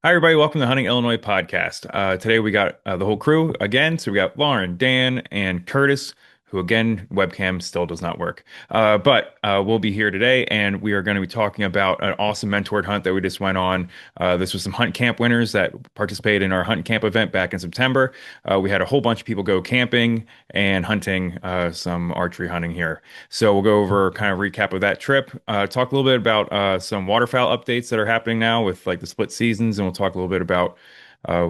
Hi, everybody. Welcome to the Hunting Illinois podcast. Today we got the whole crew again. So we got Lauren, Dan, and Curtis, who again, webcam still does not work. But we'll be here today and we are going to be talking about an awesome mentored hunt that we just went on. This was some hunt camp winners that participated in our hunt camp event back in September. We had a whole bunch of people go camping and hunting, some archery hunting here. So we'll go over kind of recap of that trip, talk a little bit about some waterfowl updates that are happening now with like the split seasons, and we'll talk a little bit about uh,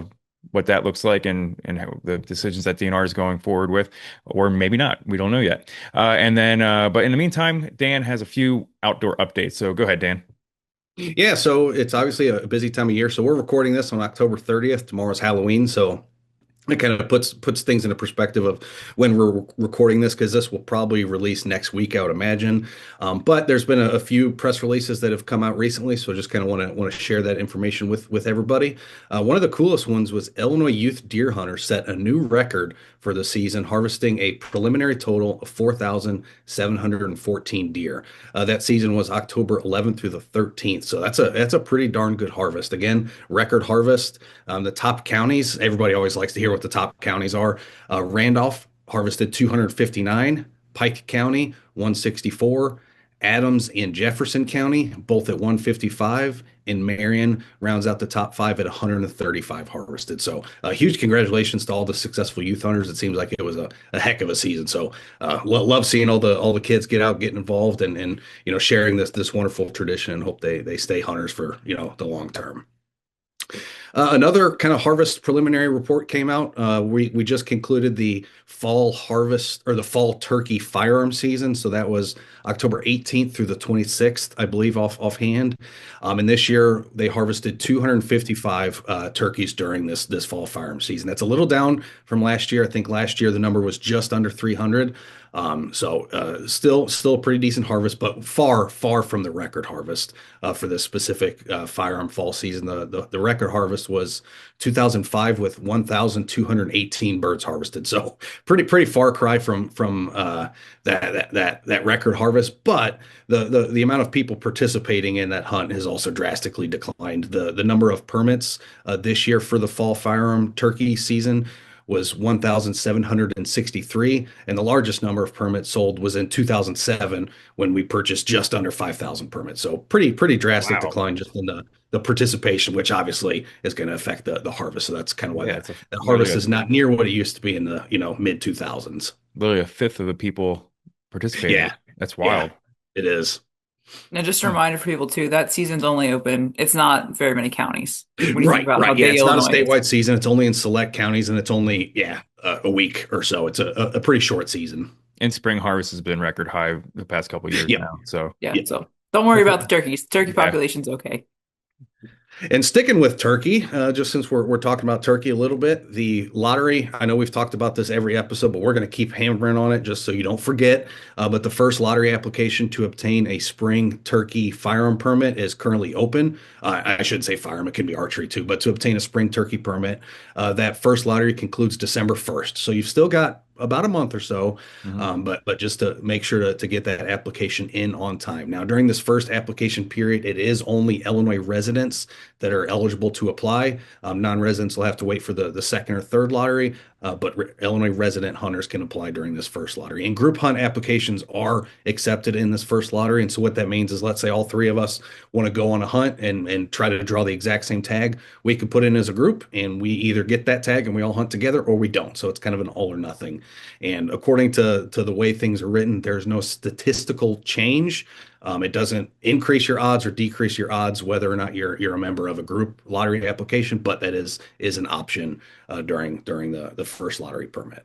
what that looks like and how the decisions that DNR is going forward with, or maybe not. We don't know yet. But in the meantime, Dan has a few outdoor updates. So go ahead, Dan. Yeah, so it's obviously a busy time of year. So we're recording this on October 30th. Tomorrow's Halloween, so it kind of puts things into perspective of when we're recording this, because this will probably release next week, I would imagine. But there's been a few press releases that have come out recently, so just kind of want to share that information with everybody. One of the coolest ones was Illinois youth deer hunter set a new record for the season, harvesting a preliminary total of 4,714 deer. That season was October 11th through the 13th, so that's a pretty darn good harvest. Again, record harvest. The top counties, everybody always likes to hear what the top counties are. Randolph harvested 259, Pike County 164, Adams and Jefferson County both at 155, and Marion rounds out the top five at 135 harvested. So huge congratulations to all the successful youth hunters. It seems like it was a heck of a season. So love seeing all the kids get out, get involved, and sharing this wonderful tradition, and hope they stay hunters for the long term. Another kind of harvest preliminary report came out. We just concluded the fall harvest, or the fall turkey firearm season. So that was October 18th through the 26th, I believe, offhand. And this year they harvested 255 turkeys during this fall firearm season. That's a little down from last year. I think last year the number was just under 300. Still a pretty decent harvest, but far from the record harvest for this specific firearm fall season. The record harvest was 2005 with 1,218 birds harvested. So pretty far cry from that record harvest. But the amount of people participating in that hunt has also drastically declined. The number of permits this year for the fall firearm turkey season was 1,763, and the largest number of permits sold was in 2007 when we purchased just under 5,000 permits. So pretty drastic Wow. decline just in the participation, which obviously is going to affect the harvest. So that's kind of why Yeah, that harvest is not near what it used to be in the mid 2000s. literally a fifth of the people participating. Yeah, That's yeah, wild. it is. Now, just a reminder for people too, that season's only open. It's not very many counties when you think Right, about how right. Yeah, big it's not a Illinois is. statewide season. It's only in select counties, and it's only a week or so. It's a pretty short season. And spring harvest has been record high the past couple of years Yep. now. So Yeah, Yep. so don't worry about the turkeys. Turkey yeah. population's okay. And sticking with turkey, just since we're talking about turkey a little bit, the lottery, I know we've talked about this every episode, but we're going to keep hammering on it just so you don't forget. But the first lottery application to obtain a spring turkey firearm permit is currently open. I shouldn't say firearm, it can be archery too, but to obtain a spring turkey permit, that first lottery concludes December 1st. So you've still got about a month or so, Mhm. but just to make sure to get that application in on time. Now, during this first application period, it is only Illinois residents that are eligible to apply. Non-residents will have to wait for the second or third lottery, but Illinois resident hunters can apply during this first lottery. And group hunt applications are accepted in this first lottery. And so what that means is, let's say all three of us want to go on a hunt and try to draw the exact same tag. We can put in as a group, and we either get that tag and we all hunt together, or we don't. So it's kind of an all or nothing. And according to the way things are written, there's no statistical change. It doesn't increase your odds or decrease your odds whether or not you're a member of a group lottery application, but that is an option during the first lottery permit.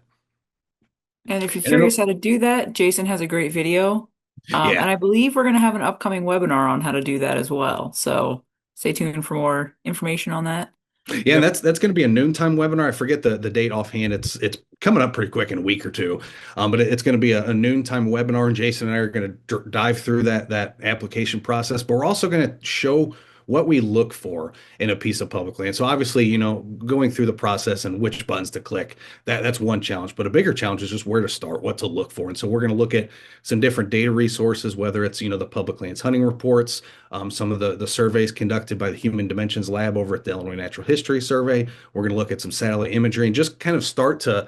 And if you're And then, curious how to do that, Jason has a great video. yeah, And I believe we're going to have an upcoming webinar on how to do that as well. So stay tuned for more information on that. yeah, and Yep. that's going to be a noontime webinar. I forget the date offhand. It's coming up pretty quick in a week or two, but it's going to be a noontime webinar, and Jason and I are going to dive through that application process. But we're also going to show what we look for in a piece of public land. So obviously, going through the process and which buttons to click, that's one challenge. But a bigger challenge is just where to start, what to look for. And so we're going to look at some different data resources, whether it's, the public lands hunting reports, some of the surveys conducted by the Human Dimensions Lab over at the Illinois Natural History Survey. We're going to look at some satellite imagery and just kind of start to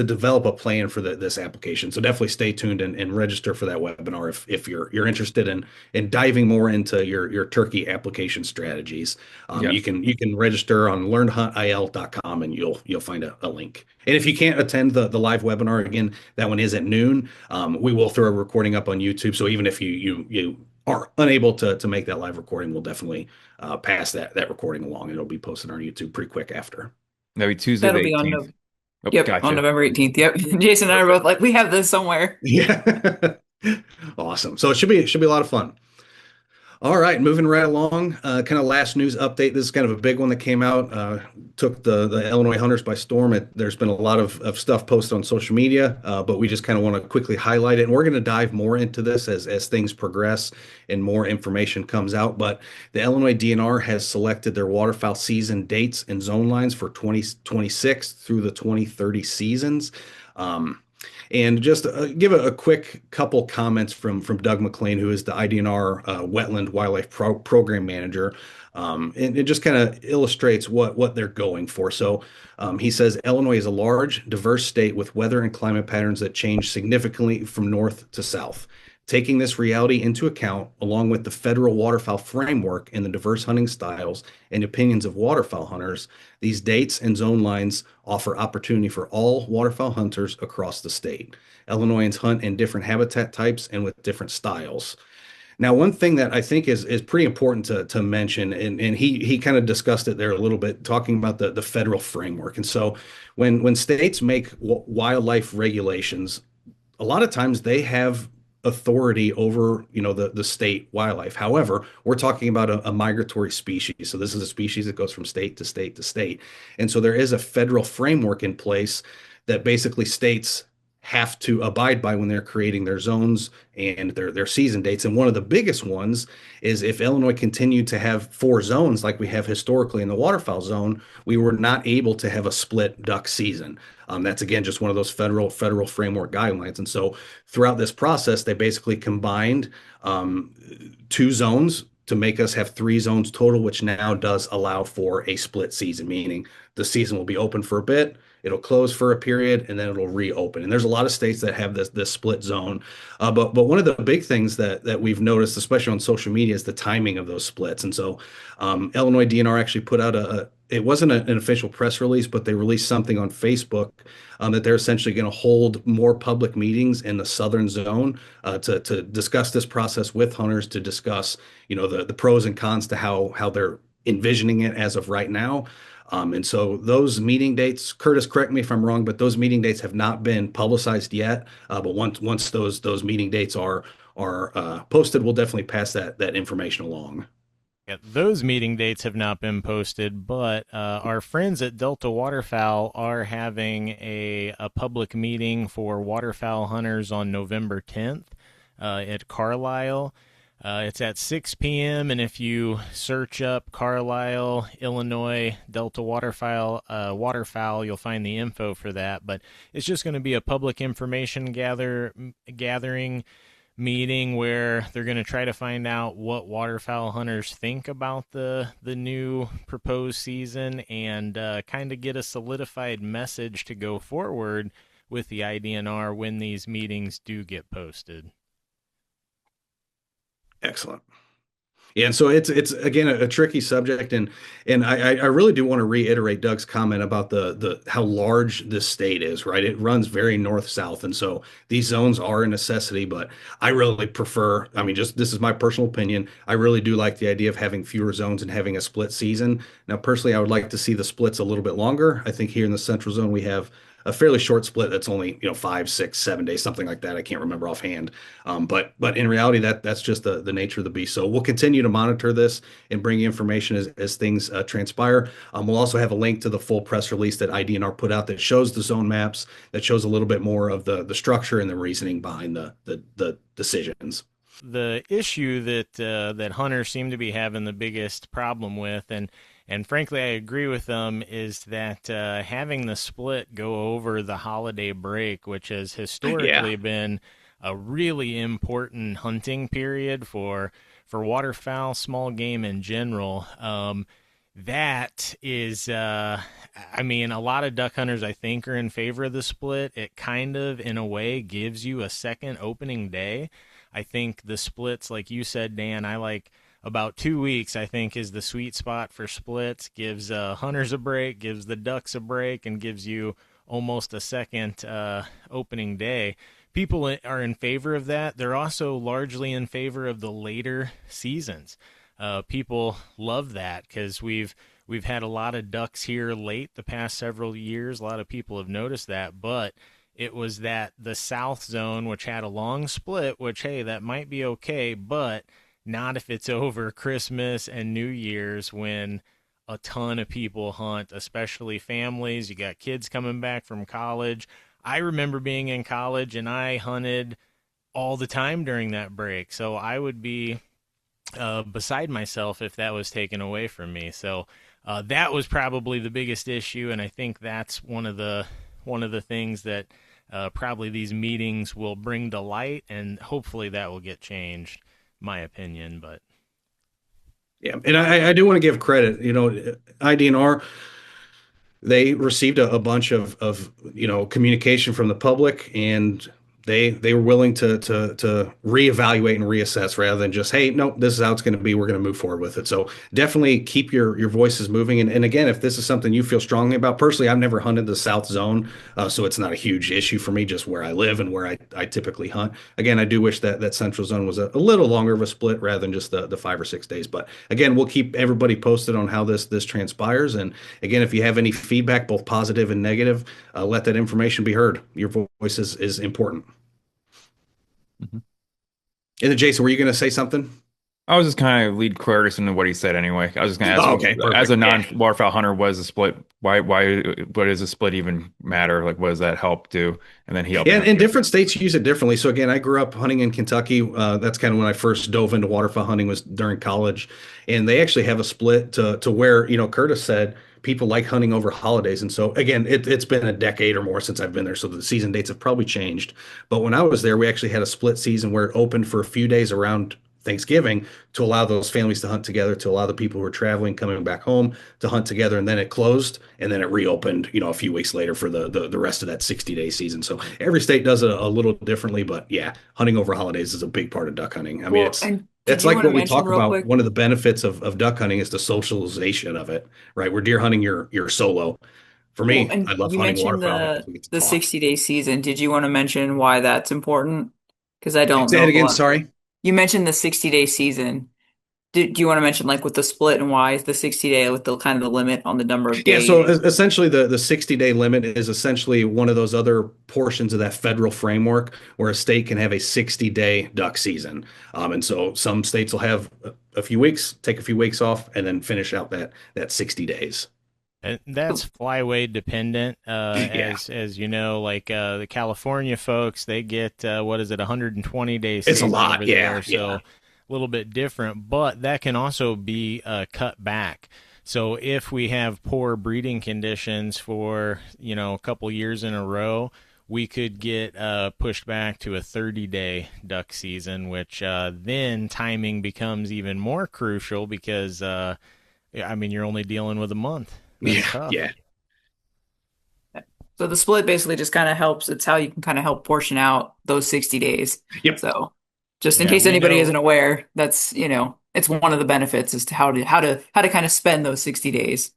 develop a plan for this application. So definitely stay tuned and register for that webinar if you're interested in diving more into your turkey application strategies. Yeah. You can register on learnhuntil.com and you'll find a link. And if you can't attend the live webinar, again, that one is at noon. We will throw a recording up on YouTube. So even if you are unable to make that live recording, we'll definitely pass that recording along. It'll be posted on YouTube pretty quick after. That'll be Tuesday the That'll be on 18th. no Oh, Yep, on gotcha. November 18th. Yep. Jason and I are both Perfect. like, we have this somewhere. Yeah. Awesome. So it should be a lot of fun. All right, moving right along. Kind of last news update. This is kind of a big one that came out. Took the Illinois hunters by storm. There's been a lot of stuff posted on social media, but we just kind of want to quickly highlight it. And we're going to dive more into this as things progress and more information comes out. But the Illinois DNR has selected their waterfowl season dates and zone lines for 2026 through the 2030 seasons. Um, and just give a quick couple comments from Doug McLean, who is the IDNR Wetland Wildlife Program Manager. And it just kind of illustrates what they're going for. So he says Illinois is a large, diverse state with weather and climate patterns that change significantly from north to south. Taking this reality into account, along with the federal waterfowl framework and the diverse hunting styles and opinions of waterfowl hunters, these dates and zone lines offer opportunity for all waterfowl hunters across the state. Illinoisans hunt in different habitat types and with different styles. Now, one thing that I think is pretty important to mention, and he kind of discussed it there a little bit, talking about the federal framework. And so when states make wildlife regulations, a lot of times they have authority over the state wildlife. However, we're talking about a migratory species, so this is a species that goes from state to state to state, and so there is a federal framework in place that basically states have to abide by when they're creating their zones and their season dates. And one of the biggest ones is if Illinois continued to have four zones like we have historically in the waterfowl zone, we were not able to have a split duck season. That's again just one of those federal framework guidelines. And so throughout this process, they basically combined two zones to make us have three zones total, which now does allow for a split season, meaning the season will be open for a bit, it'll close for a period, and then it'll reopen. And there's a lot of states that have this split zone. But one of the big things that we've noticed, especially on social media, is the timing of those splits. And so Illinois DNR actually put out it wasn't an official press release, but they released something on Facebook that they're essentially going to hold more public meetings in the southern zone to discuss this process with hunters, to discuss the pros and cons to how they're envisioning it as of right now. And so those meeting dates, Curtis, correct me if I'm wrong, but those meeting dates have not been publicized yet. But once those meeting dates are posted, we'll definitely pass that information along. Yeah, those meeting dates have not been posted, but our friends at Delta Waterfowl are having a public meeting for waterfowl hunters on November 10th at Carlisle. It's at 6 p.m., and if you search up Carlisle, Illinois, Delta Waterfowl, you'll find the info for that. But it's just going to be a public information gathering meeting where they're going to try to find out what waterfowl hunters think about the new proposed season and kind of get a solidified message to go forward with the IDNR when these meetings do get posted. Excellent. Yeah, and so it's again a tricky subject, and I really do want to reiterate Doug's comment about the how large this state is, right? It runs very north south, and so these zones are a necessity. But I really prefer, I mean, just this is my personal opinion. I really do like the idea of having fewer zones and having a split season. Now, personally, I would like to see the splits a little bit longer. I think here in the central zone we have a fairly short split that's only 5, 6, 7 days, something like that. I can't remember offhand. But in reality, that's just the nature of the beast. So we'll continue to monitor this and bring you information as things transpire. We'll also have a link to the full press release that IDNR put out that shows the zone maps, that shows a little bit more of the structure and the reasoning behind the decisions. The issue that hunters seem to be having the biggest problem with, and frankly I agree with them, is that having the split go over the holiday break, which has Yeah. historically been a really important hunting period for waterfowl, small game in general. That is, I mean, a lot of duck hunters I think are in favor of the split. It kind of, in a way, gives you a second opening day. I think the splits, like you said, Dan, I like about 2 weeks, I think, is the sweet spot for splits. Gives hunters a break, gives the ducks a break, and gives you almost a second opening day. People are in favor of that. They're also largely in favor of the later seasons. People love that because we've had a lot of ducks here late the past several years. A lot of people have noticed that, but it was that the South Zone, which had a long split, which, hey, that might be okay, but not if it's over Christmas and New Year's when a ton of people hunt, especially families. You got kids coming back from college. I remember being in college and I hunted all the time during that break. So I would be beside myself if that was taken away from me. So that was probably the biggest issue, and I think that's one of the things that probably these meetings will bring to light, and hopefully that will get changed. My opinion, but Yeah, and I do want to give credit. IDNR, they received a bunch of communication from the public, and they were willing to reevaluate and reassess rather than just, hey, no, this is how it's going to be, we're going to move forward with it. So definitely keep your voices moving, and again, if this is something you feel strongly about. Personally, I've never hunted the South Zone, so it's not a huge issue for me, just where I live and where I typically hunt. Again, I do wish that Central Zone was a little longer of a split rather than just the 5 or 6 days. But again, we'll keep everybody posted on how this transpires. And again, if you have any feedback, both positive and negative, let that information be heard. Your voice is important. Mhm. And then, Jason, were you going to say something? I was just kind of lead Curtis into what he said anyway. I was just going to ask, Oh, okay, as a perfect. Yeah. non-waterfowl hunter, what is a split? What does a split even matter? Like, what does that help do? And then he helped Yeah, and answer. different states use it differently. So again, I grew up hunting in Kentucky. That's kind of when I first dove into waterfowl hunting, was during college, and they actually have a split to where, Curtis said people like hunting over holidays. And so again, it's been a decade or more since I've been there, so the season dates have probably changed. But when I was there, we actually had a split season where it opened for a few days around Thanksgiving to allow those families to hunt together, to allow the people who are traveling coming back home to hunt together, and then it closed, and then it reopened, a few weeks later for the rest of that 60-day season. So every state does it a little differently, but yeah, hunting over holidays is a big part of duck hunting. I mean, Well, it's and did it's you like want to what we mention talk real about. quick? One of the benefits of duck hunting is the socialization of it, right? Where deer hunting, you're solo. For Well, me, I and love you hunting mentioned waterfowl because the we get to the talk. 60-day season. Did you want to mention why that's important? Because I don't Say know it a again. lot. Sorry. You mentioned the 60-day season. Do you want to mention like with the split and why is the 60-day with the kind of the limit on the number of Yeah, so days? essentially the 60-day limit is essentially one of those other portions of that federal framework where a state can have a 60-day duck season. And so some states will have a few weeks, take a few weeks off, and then finish out that 60 days. and that's flyway dependent. Yeah, As you know, like the California folks, they get what is it, 120-day it's a season lot. over Yeah, there, so yeah. a little bit different. But that can also be cut back. So if we have poor breeding conditions for a couple years in a row, we could get pushed back to a 30-day duck season, which then timing becomes even more crucial because I mean you're only dealing with a month. That's Yeah, tough. yeah. So the split basically just kind of helps. It's how you can kind of help portion out those 60 days. Yep. So just in Yeah, case we anybody isn't know. aware, it's one of the benefits as to how to kind of spend those 60 days.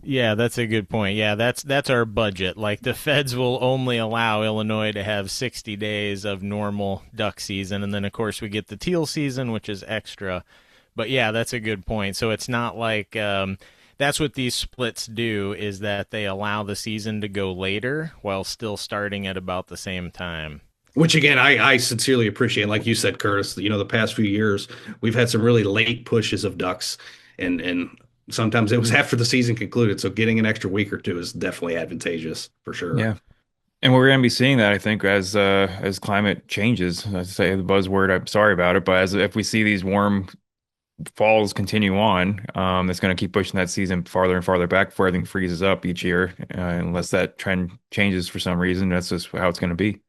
Yeah, that's a good point. Yeah, that's our budget. Like the feds will only allow Illinois to have 60 days of normal duck season, and then of course we get the teal season, which is extra. But yeah, that's a good point. So it's not like that's what these splits do, is that they allow the season to go later while still starting at about the same time. Which again, I sincerely appreciate. Like you said, Curtis, the past few years we've had some really late pushes of ducks, and sometimes it was after the season concluded. So getting an extra week or two is definitely advantageous for sure. Yeah. And we're going to be seeing that, I think, as climate changes. I say the buzzword. I'm sorry about it, but as if we see these warm falls continue on, it's going to keep pushing that season farther and farther back before everything freezes up each year. Unless that trend changes for some reason, that's just how it's going to be.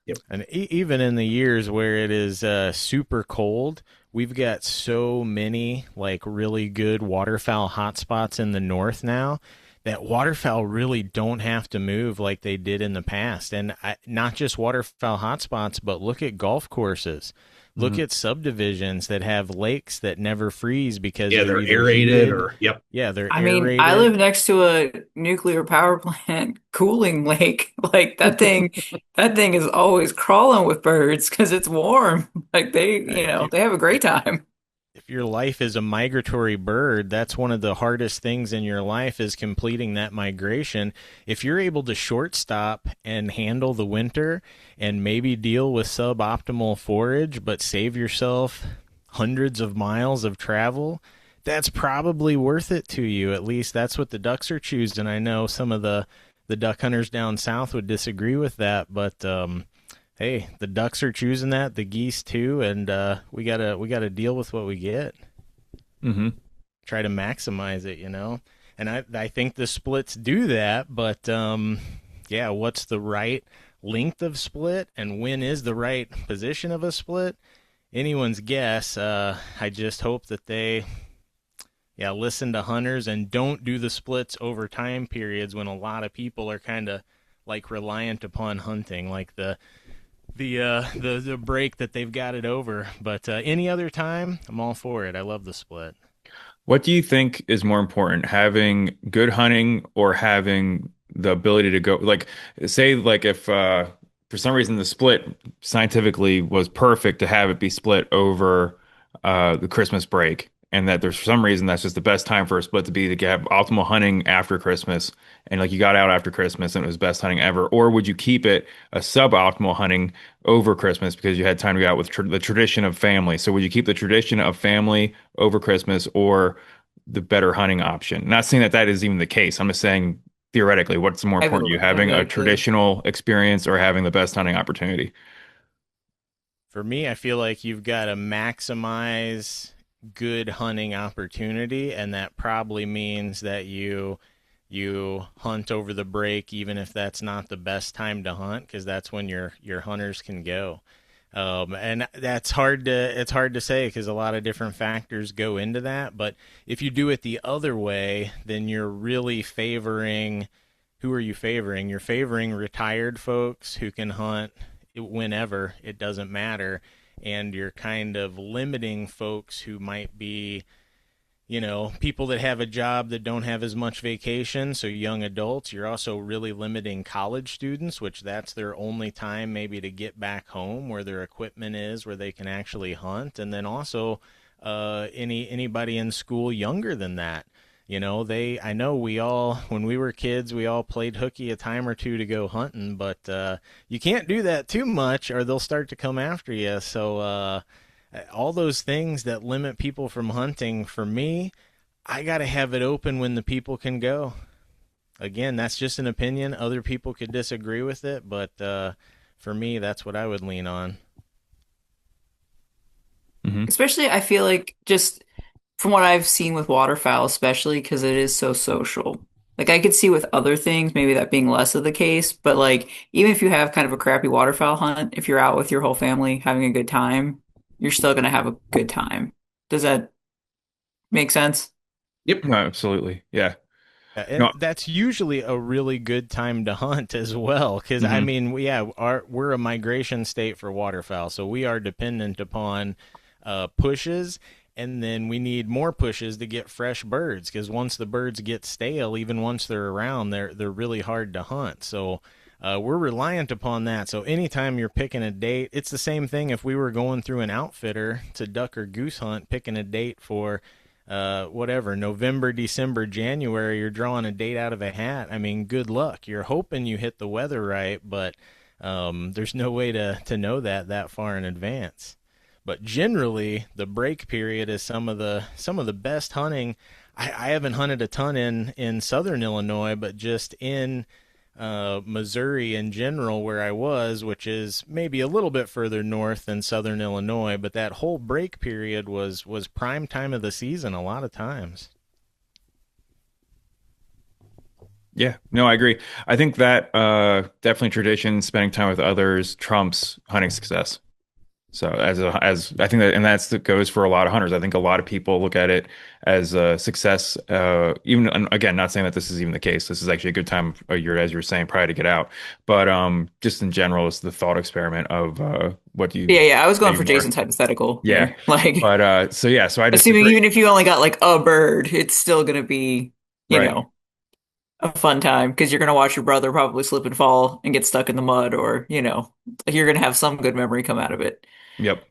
Yep. And even in the years where it is super cold, we've got so many like really good waterfowl hotspots in the north now that waterfowl really don't have to move like they did in the past. And not just waterfowl hotspots, but look at golf courses. Look Mhm. at subdivisions that have lakes that never freeze because Yeah, they're they're either aerated heated. or yep. Yeah, they're I mean, I live aerated. next to a nuclear power plant cooling lake. Like that thing is always crawling with birds because it's warm. Like If you they have a great time. if your life is a migratory bird, that's one of the hardest things in your life is completing that migration. If you're able to short stop and handle the winter and maybe deal with suboptimal forage, but save yourself hundreds of miles of travel, that's probably worth it to you. At least that's what the ducks are choosing. I know some of the duck hunters down south would disagree with that, but hey, the ducks are choosing that, the geese too, and we gotta deal with what we get. Hmm. Try to maximize it, you know. And I think the splits do that, but yeah, what's the right length of split, and when is the right position of a split? Anyone's guess. I just hope that they listen to hunters and don't do the splits over time periods when a lot of people are kind of like reliant upon hunting, like the break that they've got it over. But any other time, I'm all for it. I love the split. What do you think is more important, having good hunting or having the ability to go, like, say, like if for some reason the split scientifically was perfect to have it be split over the Christmas break, and that there's for some reason that's just the best time for a split to be to have optimal hunting after Christmas, and like you got out after Christmas and it was best hunting ever, or would you keep it a suboptimal hunting over Christmas because you had time to go out with the tradition of family? So would you keep the tradition of family over Christmas or the better hunting option? Not saying that that is even the case. I'm just saying theoretically, what's more important to you, having a Hypothetically. traditional experience or having the best hunting opportunity? For me, I feel like you've got to maximize good hunting opportunity, and that probably means that you hunt over the break, even if that's not the best time to hunt, because that's when your hunters can go. And that's hard to say because a lot of different factors go into that. But if you do it the other way, then you're really favoring. Who are you favoring? You're favoring retired folks who can hunt whenever, it doesn't matter, and you're kind of limiting folks who might be, people that have a job that don't have as much vacation, so young adults. You're also really limiting college students, which that's their only time maybe to get back home where their equipment is, where they can actually hunt. And then also anybody in school younger than that. I know we all, when we were kids, we all played hooky a time or two to go hunting, but you can't do that too much or they'll start to come after you. So, all those things that limit people from hunting, for me, I got to have it open when the people can go. Again, that's just an opinion. Other people could disagree with it, but for me, that's what I would lean on. Hmm. Especially, I feel like just from what I've seen with waterfowl, especially because it is so social. Like I could see with other things, maybe that being less of the case, but like even if you have kind of a crappy waterfowl hunt, if you're out with your whole family having a good time, you're still gonna have a good time. Does that make sense? Yep. No, absolutely. Yeah. And No. that's usually a really good time to hunt as well, because I Hmm. mean, we're a migration state for waterfowl, so we are dependent upon pushes, and then we need more pushes to get fresh birds. Because once the birds get stale, even once they're around, they're really hard to hunt. So we're reliant upon that. So anytime you're picking a date, it's the same thing if we were going through an outfitter to duck or goose hunt, picking a date for whatever, November, December, January, you're drawing a date out of a hat. I mean, good luck. You're hoping you hit the weather right, but there's no way to know that far in advance. But generally, the break period is some of the best hunting. I haven't hunted a ton in southern Illinois, but just in Missouri in general, where I was, which is maybe a little bit further north than southern Illinois, but that whole break period was prime time of the season a lot of times. Yeah, no, I agree. I think that definitely tradition, spending time with others trumps hunting success. So as I think that, and that goes for a lot of hunters. I think a lot of people look at it as a success. Even and again, not saying that this is even the case. This is actually a good time of year, as you were saying, probably to get out. But just in general, it's the thought experiment of what do you Yeah, yeah, I was going value for more? Jason's hypothetical Yeah, there. Like, but so yeah, so I assuming disagree. even if you only got like a bird, it's still gonna be, you Right. know, a fun time because you're gonna watch your brother probably slip and fall and get stuck in the mud, or, you're gonna have some good memory come out of it. Yep.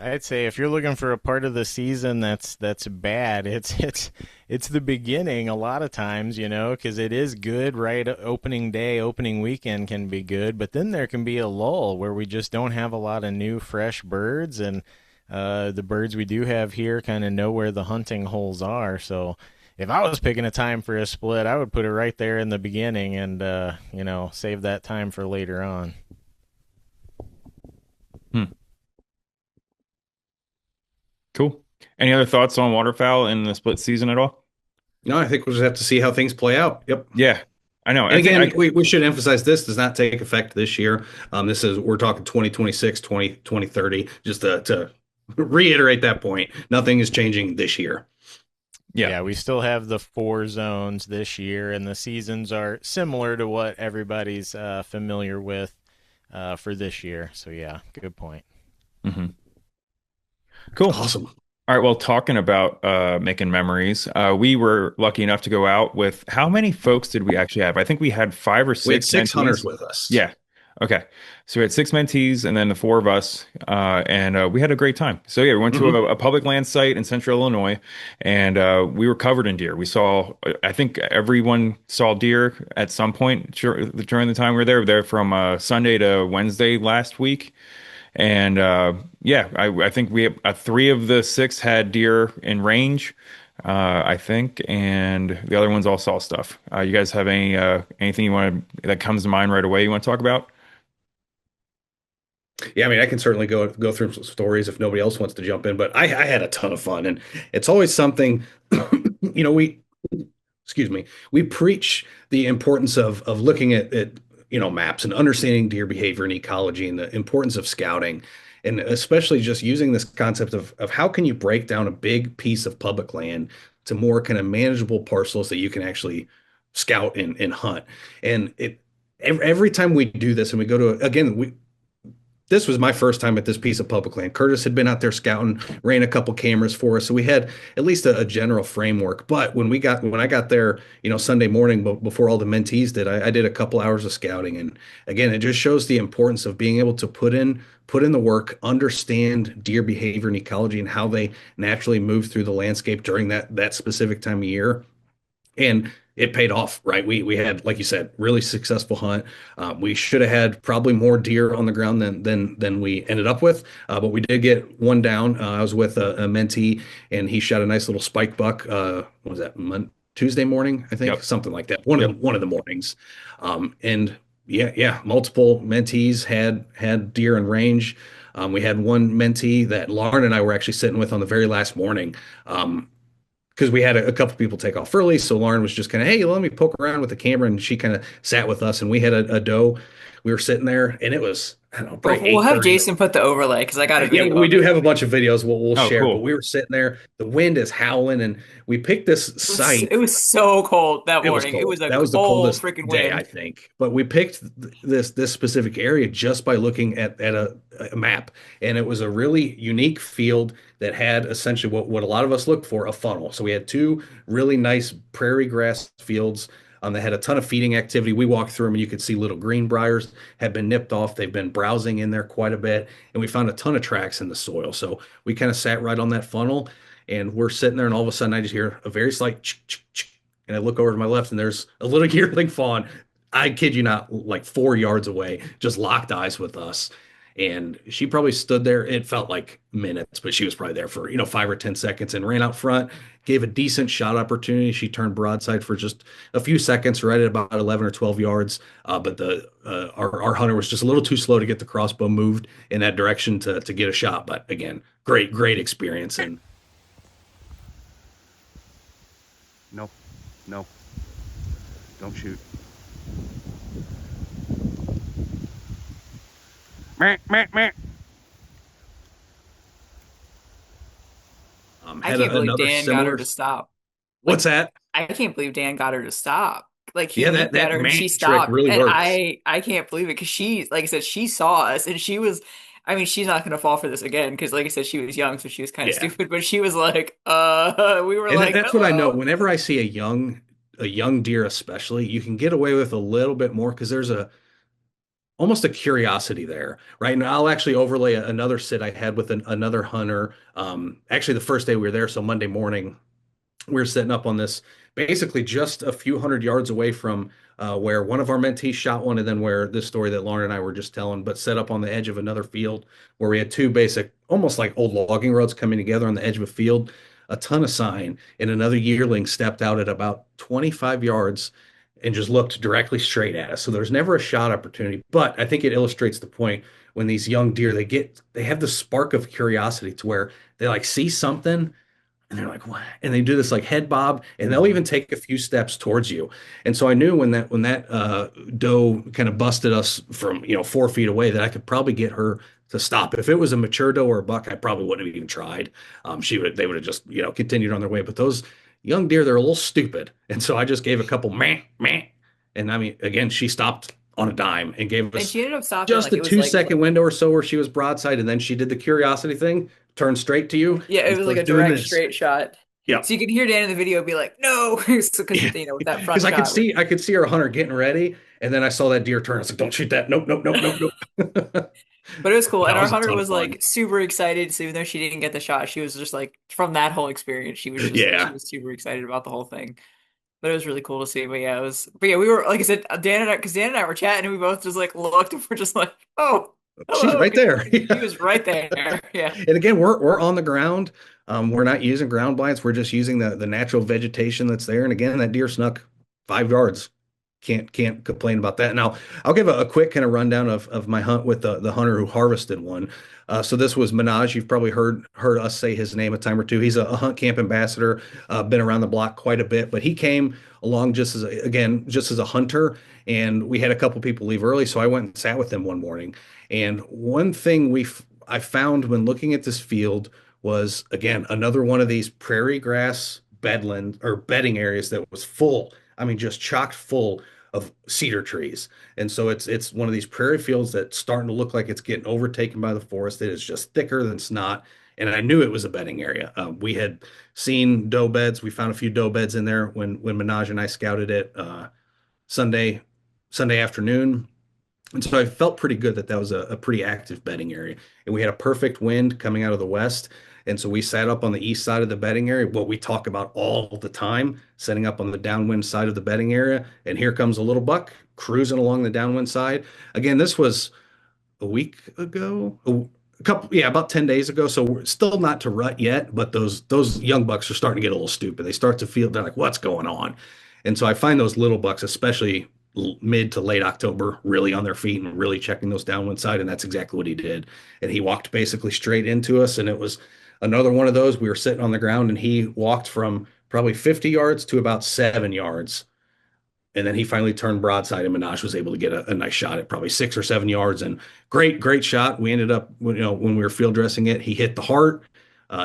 I'd say if you're looking for a part of the season that's bad, it's the beginning a lot of times, because it is good, right? Opening day, opening weekend can be good, but then there can be a lull where we just don't have a lot of new, fresh birds, and the birds we do have here kind of know where the hunting holes are. So if I was picking a time for a split, I would put it right there in the beginning and save that time for later on. Hmm. Cool. Any other thoughts on waterfowl in the split season at all? No, I think we'll just have to see how things play out. Yep. Yeah, I know. And I think again, I we should emphasize this does not take effect this year. This is we're talking 2026, 2030. Just to reiterate that point, nothing is changing this year. yeah. Yeah, we still have the four zones this year, and the seasons are similar to what everybody's familiar with for this year. So, yeah, good point. Hmm. Cool. Awesome. All right. Well, talking about making memories, we were lucky enough to go out with how many folks did we actually have? I think we had five or We had six six hunters mentees. with us. Yeah. Okay. So we had six mentees and then the four of us, and we had a great time. So yeah, we went to Hmm. a public land site in central Illinois, and we were covered in deer. We saw, I think everyone saw deer at some point during the time we were there. We were there from Sunday to Wednesday last week. And yeah, I think we have three of the six had deer in range, I think, and the other ones all saw stuff. You guys have anything you want that comes to mind right away you want to talk about? Yeah, I mean, I can certainly go through some stories if nobody else wants to jump in, but I had a ton of fun, and it's always something, we excuse me, we preach the importance of looking at maps and understanding deer behavior and ecology and the importance of scouting, and especially just using this concept of how can you break down a big piece of public land to more kind of manageable parcels that you can actually scout and hunt. And every time we do this and we go to again we this was my first time at this piece of public land. Curtis had been out there scouting, ran a couple cameras for us, so we had at least a general framework. But when I got there, Sunday morning, before all the mentees did, I did a couple hours of scouting, and again, it just shows the importance of being able to put in the work, understand deer behavior and ecology, and how they naturally move through the landscape during that specific time of year, and it paid off, right? We had, like you said, really successful hunt. We should have had probably more deer on the ground than we ended up with, but we did get one down. I was with a mentee, and he shot a nice little spike buck. What was that? Tuesday morning, I think, Yep. something like that. Yep. One of the mornings, and yeah, multiple mentees had deer in range. We had one mentee that Lauren and I were actually sitting with on the very last morning. Because we had a couple people take off early. So Lauren was just kind of, hey, let me poke around with the camera. And she kind of sat with us, and we had a doe. We were sitting there, and it was, I don't know, Well, probably we'll have 8:30. Jason put the overlay because I got a Yeah, video we of do it. have a bunch of videos we'll Oh, share, but cool. we were sitting there. The wind is howling, and we picked this It site. was so cold that It was morning. It cold. was a That was the cold coldest freaking day, I wind. think. But we picked this specific area just by looking at a map, and it was a really unique field that had essentially what a lot of us look for, a funnel. So we had two really nice prairie grass fields. That had a ton of feeding activity. We walked through them, and you could see little greenbriers had been nipped off. They've been browsing in there quite a bit, and we found a ton of tracks in the soil. So we kind of sat right on that funnel, and we're sitting there, and all of a sudden I just hear a very slight and I look over to my left, and there's a little yearling fawn. I kid you not, like 4 yards away, just locked eyes with us. And she probably stood there. It felt like minutes, but she was probably there for, 5 or 10 seconds and ran out front, gave a decent shot opportunity. She turned broadside for just a few seconds, right at about 11 or 12 yards. But our hunter was just a little too slow to get the crossbow moved in that direction to get a shot. But again, great experience. And No, no, don't shoot. Meh, meh, meh. I had can't believe another Dan got her similar. to stop. What's Like, that? I can't believe Dan got her to stop. Like he Yeah, that looked at that her and man she trick stopped, really and works. I can't believe it because she, like I said, she saw us, and she was. I mean, she's not gonna fall for this again because, like I said, she was young, so she was kind of Yeah. stupid. But she was like, we were And like, that's what I know. hello. Whenever I see a young deer, especially, you can get away with a little bit more because there's a almost a curiosity there, right? And I'll actually overlay another sit I had with another hunter. Actually, the first day we were there, so Monday morning, we were setting up on this, basically just a few hundred yards away from where one of our mentees shot one, and then where this story that Lauren and I were just telling, but set up on the edge of another field where we had two basic, almost like old logging roads coming together on the edge of a field, a ton of sign, and another yearling stepped out at about 25 yards and just looked directly straight at us. So there's never a shot opportunity, but I think it illustrates the point when these young deer they have the spark of curiosity to where they like see something and they're like, what? And they do this like head bob, and they'll even take a few steps towards you. And so I knew when that doe kind of busted us from 4 feet away that I could probably get her to stop. If it was a mature doe or a buck, I probably wouldn't have even tried. They would have just continued on their way. But those young deer, they're a little stupid, and so I just gave a couple meh meh, and I mean again, she stopped on a dime and gave And us she ended up stopping just like a it was two like second window or so where she was broadside, and then she did the curiosity thing, turned straight to you, yeah, it and was like starts a doing direct this. straight shot. Yeah. So you can hear Dan in the video be like, no, because Yeah. with that front Because I could shot. see I could see our hunter getting ready, and then I saw that deer turn. I was like, "Don't shoot that! Nope, nope, nope, nope, nope." But it was cool. No, And it our was a hunter ton of was fun. like super excited. So even though she didn't get the shot, she was just like from that whole experience, she was just like she Yeah. was super excited about the whole thing. But it was really cool to see. But yeah, it was. But yeah, we were like I said, Dan and I were chatting, and we both just like looked, and we're just like, oh, She's hello, right because there. she was right there. Yeah. And again, we're on the ground. We're not using ground blinds. We're just using the natural vegetation that's there. And again, that deer snuck 5 yards. Can't complain about that. Now, I'll give a quick kind of rundown of my hunt with the hunter who harvested one. So this was Minaj. You've probably heard us say his name a time or two. He's a hunt camp ambassador, been around the block quite a bit, but he came along just as a hunter, and we had a couple people leave early, so I went and sat with them one morning. And one thing I found when looking at this field was again another one of these prairie grass bedland or bedding areas that was full. I mean, just chocked full of cedar trees. And so it's one of these prairie fields that's starting to look like it's getting overtaken by the forest. It is just thicker than snot. And I knew it was a bedding area. We had seen doe beds. We found a few doe beds in there when Minaj and I scouted it Sunday Sunday afternoon. And so I felt pretty good that that was a pretty active bedding area. And we had a perfect wind coming out of the west. And so we sat up on the east side of the bedding area, what we talk about all the time, setting up on the downwind side of the bedding area. And here comes a little buck cruising along the downwind side. Again, this was a week ago, a couple, yeah, about 10 days ago. So we're still not to rut yet, but those young bucks are starting to get a little stupid. They start to feel they're like, what's going on? And so I find those little bucks, especially mid to late October, really on their feet and really checking those downwind side. And that's exactly what he did. And he walked basically straight into us. And it was another one of those. We were sitting on the ground and he walked from probably 50 yards to about 7 yards, and then he finally turned broadside, and Minaj was able to get a nice shot at probably 6 or 7 yards. And great shot. We ended up, when we were field dressing it, he hit the heart.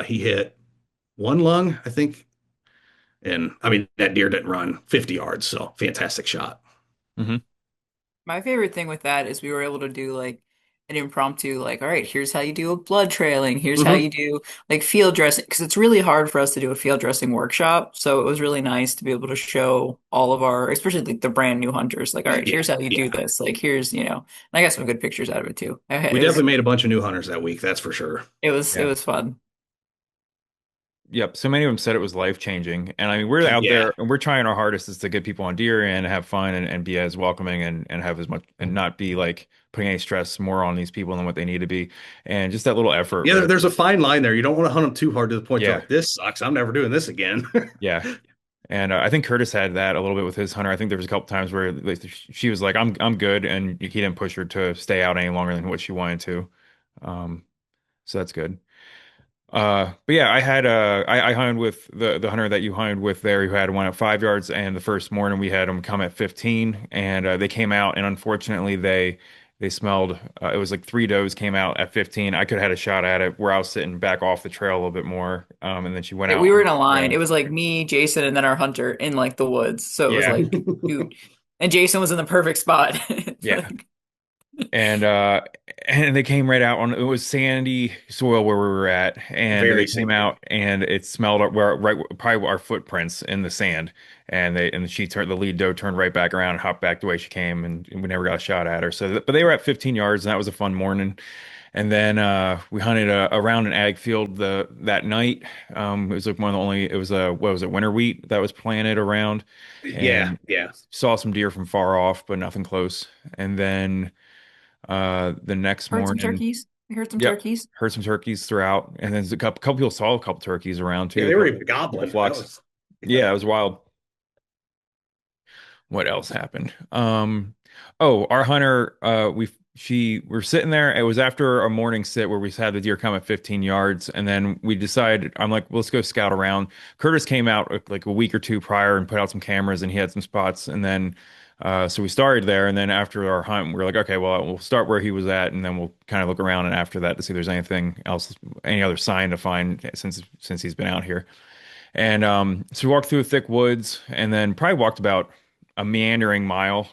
He hit one lung, I think. And I mean, that deer didn't run 50 yards. So fantastic shot. Hmm. My favorite thing with that is we were able to do like an impromptu, like, all right, here's how you do a blood trailing. Here's how Hmm. you do like field dressing. Because it's really hard for us to do a field dressing workshop. So it was really nice to be able to show all of our, especially like the brand new hunters, like, all right, Yeah. here's how you do Yeah. this. Like, here's, and I got some good pictures out of it too. We definitely made a bunch of new hunters that week. That's for sure. It Yeah. was fun. Yep. So many of them said it was life-changing. And I mean, we're out Yeah. there and we're trying our hardest is to get people on deer and have fun and be as welcoming and have as much and not be like putting any stress more on these people than what they need to be. And just that little effort Yeah, really. there's a fine line there. You don't want to hunt them too hard to the point you're Yeah. like, this sucks. I'm never doing this again. Yeah. And I think Curtis had that a little bit with his hunter. I think there was a couple times where like, she was like, I'm good," and he didn't push her to stay out any longer than what she wanted to. Um, so that's good. But yeah, I hunted with the hunter that you hunted with there, who had one at 5 yards, and the first morning we had them come at 15, and they came out, and unfortunately they smelled. It was like three does came out at 15. I could have had a shot at it where I was sitting back off the trail a little bit more, and then she went out We were on in a the line. It trail. was like me, Jason, and then our hunter in like the woods. So it was Yeah, like, shoot. And Jason was in the perfect spot. It's yeah. like, and uh and they came right out on it was sandy soil where we were at, and they Very came sandy. out and it smelled where right probably our footprints in the sand, and she turned the lead doe turned right back around and hopped back the way she came, and we never got a shot at her. But they were at 15 yards, and that was a fun morning. And then we hunted around an ag field that night. It was like one of the only, it was a, what was it, winter wheat that was planted around, Yeah, and yeah. saw some deer from far off but nothing close. And then the next heard some morning, turkeys. We heard some yep, turkeys. heard some turkeys throughout, and then a couple people saw a couple turkeys around Yeah, too, they were couple, even couple gobbling. That flocks. was, Yeah, it was wild. What else happened? Oh, our hunter, we're sitting there. It was after a morning sit where we had the deer come at 15 yards, and then we decided, I'm like, well, let's go scout around. Curtis came out like a week or two prior and put out some cameras, and he had some spots, and then so we started there, and then after our hunt, we were like, okay, well, we'll start where he was at, and then we'll kind of look around, and after that, to see if there's anything else, any other sign to find since he's been out here. And so we walked through thick woods and then probably walked about a meandering mile,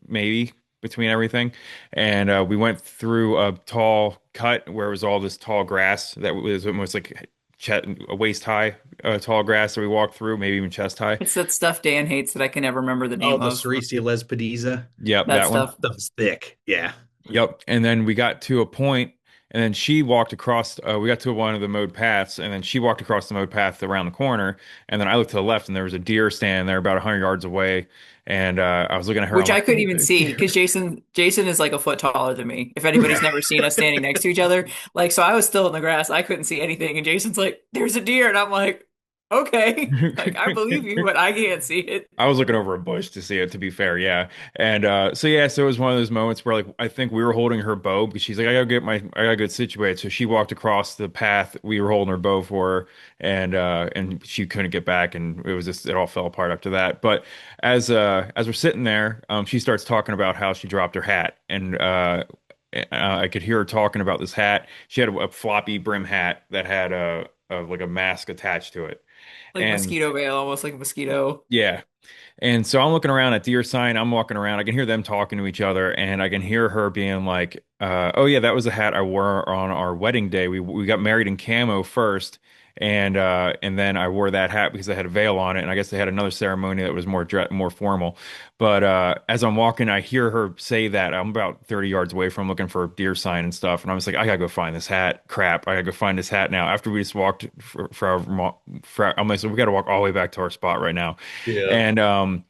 maybe between everything. And we went through a tall cut where it was all this tall grass that was almost like a waist high tall grass that we walked through, maybe even chest high. It's that stuff Dan hates that I can never remember the oh, name the of. Ceresia lespedeza. Yep, That that one. stuff. Stuff's thick. Yeah. Yep. And then we got to a point, and then she walked across. We got to one of the mowed paths, and then she walked across the mowed path around the corner. And then I looked to the left, and there was a deer standing there about 100 yards away. And I was looking at her. I'm Which I like, couldn't "Oh, even there's see deer." because Jason is like a foot taller than me. If anybody's never seen us standing next to each other, like so I was still in the grass, I couldn't see anything, and Jason's like, "There's a deer," and I'm like, "Okay, like I believe you, but I can't see it." I was looking over a bush to see it, to be fair, yeah. And so it was one of those moments where like I think we were holding her bow because she's like, I gotta get situated. So she walked across the path we were holding her bow for her, and she couldn't get back, and it all fell apart after that. But as we're sitting there, she starts talking about how she dropped her hat, and I could hear her talking about this hat. She had a floppy brim hat that had like a mask attached to it. Like And mosquito veil, almost like a mosquito. yeah. And so I'm looking around at deer sign. I'm walking around. I can hear them talking to each other, and I can hear her being like, "Oh yeah, that was a hat I wore on our wedding day. We got married in camo first, and then I wore that hat because I had a veil on it. And I guess they had another ceremony that was more formal. But as I'm walking, I hear her say that. I'm about 30 yards away from looking for a deer sign and stuff, and I was like, I gotta go find this hat. Crap, I gotta go find this hat now. After we just walked I'm like, so we got to walk all the way back to our spot right now. Yeah. And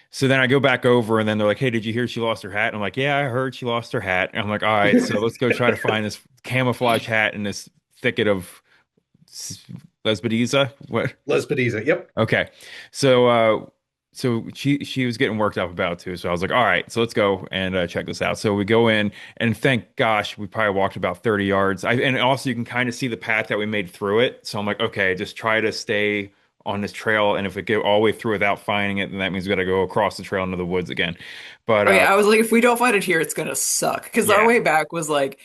so then I go back over, and then they're like, "Hey, did you hear she lost her hat?" And I'm like, "Yeah, I heard she lost her hat." And I'm like, "All right, so let's go try to find this camouflage hat in this thicket of Lesbedeza." What? Lespedeza. Yep. Okay. So so she was getting worked up about it too. So I was like, "All right, so let's go and check this out." So we go in, and thank gosh, we probably walked about 30 yards. And also you can kind of see the path that we made through it. So I'm like, "Okay, just try to stay on this trail, and if we go all the way through without finding it, then that means we got to go across the trail into the woods again." But Okay, I was like, if we don't find it here, it's gonna suck. Because our yeah. way back was like,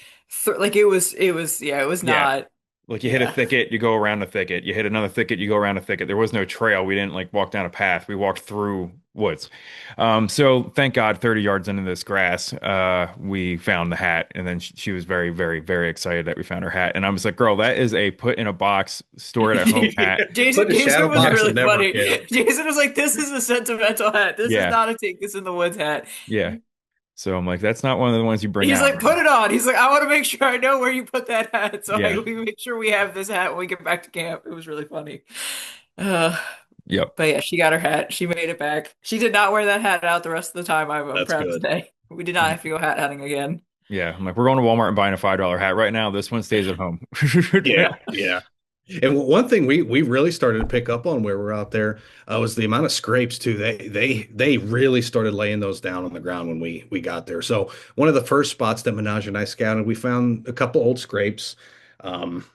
like it was Yeah. not. Like you hit a Yeah. thicket, you go around a thicket. You hit another thicket, you go around a thicket. There was no trail. We didn't like walk down a path. We walked through woods. So thank God, 30 yards into this grass, we found the hat. And then she was very, very, very excited that we found her hat. And I was like, girl, that is a put in a box, store it at home hat. Put in a shadow Jason was box really and never funny. again. Jason was like, "This is a sentimental hat. This is Yeah. not a take this in the woods hat." Yeah. So I'm like, that's not one of the ones you bring He's out. like, put it on. He's like, I want to make sure I know where you put that hat. So Yeah. we make sure we have this hat when we get back to camp. It was really funny. Uh, Yep. but yeah, she got her hat. She made it back. She did not wear that hat out the rest of the time. I'm That's proud to good. say. We did not have to go hat hunting again. Yeah. I'm like, we're going to Walmart and buying a $5 hat right now. This one stays at home. Yeah, yeah. And one thing we really started to pick up on where we're out there was the amount of scrapes too. They really started laying those down on the ground when we got there. So one of the first spots that Minaj and I scouted, we found a couple old scrapes,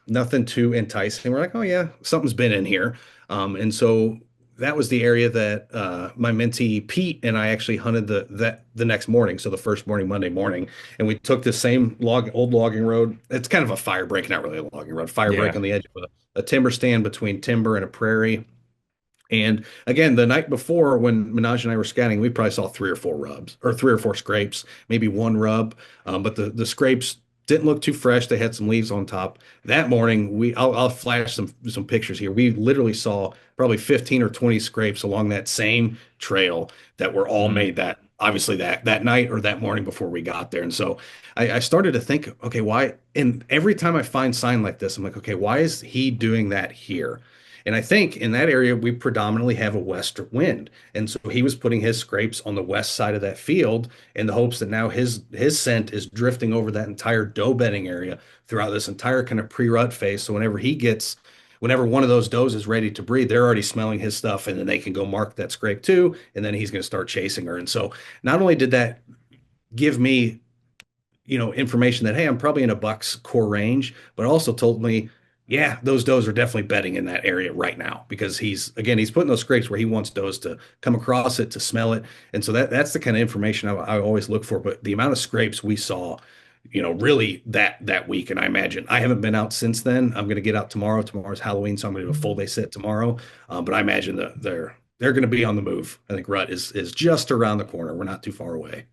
nothing too enticing. We're like, oh yeah, something's been in here. And so that was the area that my mentee Pete and I actually hunted the next morning. So the first morning, Monday morning, and we took the same old logging road. It's kind of a fire break, not really a logging road, fire break Yeah. on the edge of a timber stand between timber and a prairie. And again, the night before when Minaj and I were scouting, we probably saw three or four rubs or three or four scrapes, maybe one rub. But the scrapes didn't look too fresh. They had some leaves on top. That morning, I'll flash some pictures here. We literally saw probably 15 or 20 scrapes along that same trail that were all Mhm. made that obviously that night or that morning before we got there. And so I started to think, okay, why? And every time I find sign like this, I'm like, okay, why is he doing that here? And I think in that area, we predominantly have a west wind. And so he was putting his scrapes on the west side of that field in the hopes that now his scent is drifting over that entire doe bedding area throughout this entire kind of pre-rut phase. So whenever one of those does is ready to breed, they're already smelling his stuff and then they can go mark that scrape too. And then he's going to start chasing her. And so not only did that give me information that, hey, I'm probably in a buck's core range, but also told me, yeah, those does are definitely bedding in that area right now because he's putting those scrapes where he wants does to come across it, to smell it. And so that's the kind of information I always look for. But the amount of scrapes we saw, really that week, and I imagine I haven't been out since then. I'm going to get out tomorrow. Tomorrow's Halloween, so I'm going to do a full day sit tomorrow. But I imagine that they're going to be on the move. I think rut is just around the corner. We're not too far away.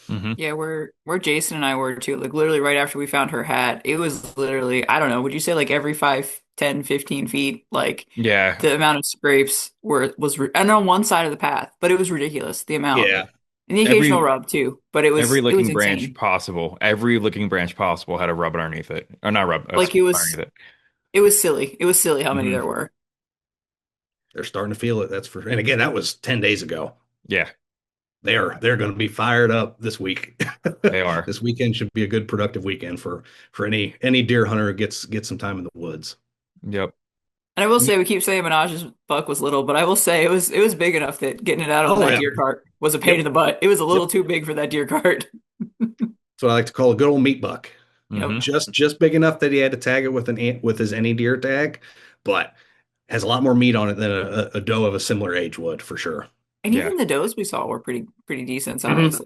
Mhm. Yeah, where Jason and I were too. Like literally right after we found her hat, it was literally, I don't know, would you say like every 5, 10, 15 feet, like Yeah. the amount of scrapes and on one side of the path, but it was ridiculous, the amount. Yeah. And the occasional Every rub too, but it every was licking branch insane. possible, every licking branch possible had a rub underneath it. Or not rub, a Like squeak underneath it. it was silly. It was silly how many Hmm. there were. They're starting to feel it. That's for, and again, that was 10 days ago. Yeah, They're going to be fired up this week. they are. This weekend should be a good productive weekend for any deer hunter who gets some time in the woods. Yep. And I will say we keep saying Minaj's buck was little, but I will say it was big enough that getting it out on Oh that yeah. deer cart was a pain in Yep. the butt. It was a Yep. little too big for that deer cart. That's what I like to call a good old meat buck. Yep. Hmm. Just big enough that he had to tag it with his any deer tag, but has a lot more meat on it than a doe of a similar age would for sure. And Yeah. even the does we saw were pretty decent Mhm. size.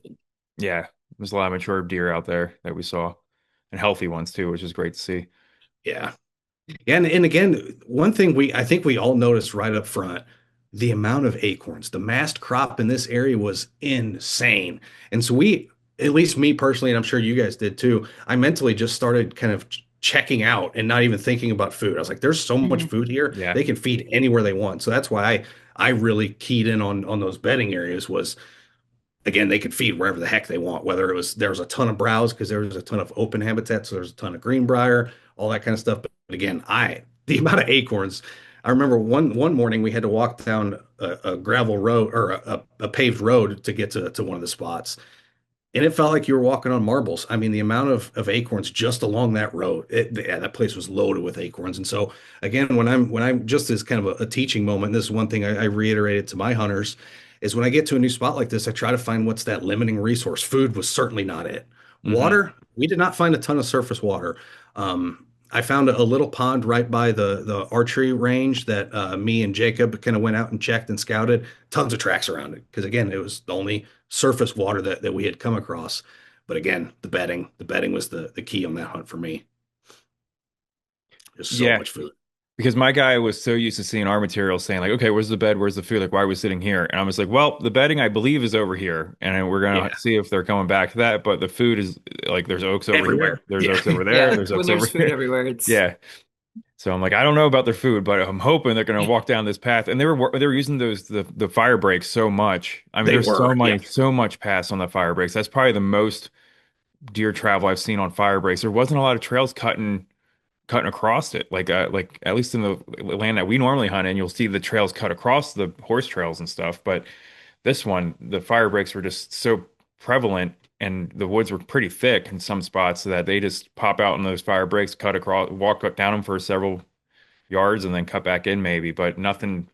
Yeah. There's a lot of mature deer out there that we saw, and healthy ones too, which is great to see. Yeah. Yeah, and again, one thing I think we all noticed right up front, the amount of acorns, the mast crop in this area was insane. And so at least me personally, and I'm sure you guys did too, I mentally just started kind of checking out and not even thinking about food. I was like, there's so much Mhm. food here. Yeah. They can feed anywhere they want. So that's why I really keyed in on those bedding areas was again, they could feed wherever the heck they want, whether there was a ton of browse because there was a ton of open habitat, so there's a ton of greenbrier, all that kind of stuff. But again, the amount of acorns, I remember one morning we had to walk down a gravel road or a paved road to get to one of the spots. And it felt like you were walking on marbles. I mean, the amount of acorns just along that road, yeah, that place was loaded with acorns. And so, again, when I'm just as kind of a teaching moment, this is one thing I reiterated to my hunters, is when I get to a new spot like this, I try to find what's that limiting resource. Food was certainly not it. Hmm. Water, we did not find a ton of surface water. I found a little pond right by the archery range that me and Jacob kind of went out and checked and scouted. Tons of tracks around it because again, it was the only surface water that we had come across. But again, the bedding was the key on that hunt for me. Just so Yeah. much food. Because my guy was so used to seeing our materials saying like, okay, where's the bed? Where's the food? Like, why are we sitting here? And I was like, well, the bedding I believe is over here, and we're gonna Yeah, see if they're coming back to that. But the food is like, there's oaks over here, everywhere. there's Yeah, oaks over there, Yeah, there's when oaks there's over food here. everywhere, it's Yeah. So I'm like, I don't know about their food, but I'm hoping they're going to walk down this path. And they were using the fire breaks so much. I mean, They there's were, yeah. so much pass on the fire breaks. That's probably the most deer travel I've seen on fire breaks. There wasn't a lot of trails cutting across it. Like at least in the land that we normally hunt in, you'll see the trails cut across the horse trails and stuff. But this one, the fire breaks were just so prevalent, and the woods were pretty thick in some spots so that they just pop out in those fire breaks, cut across, walk up down them for several yards, and then cut back in maybe, but nothing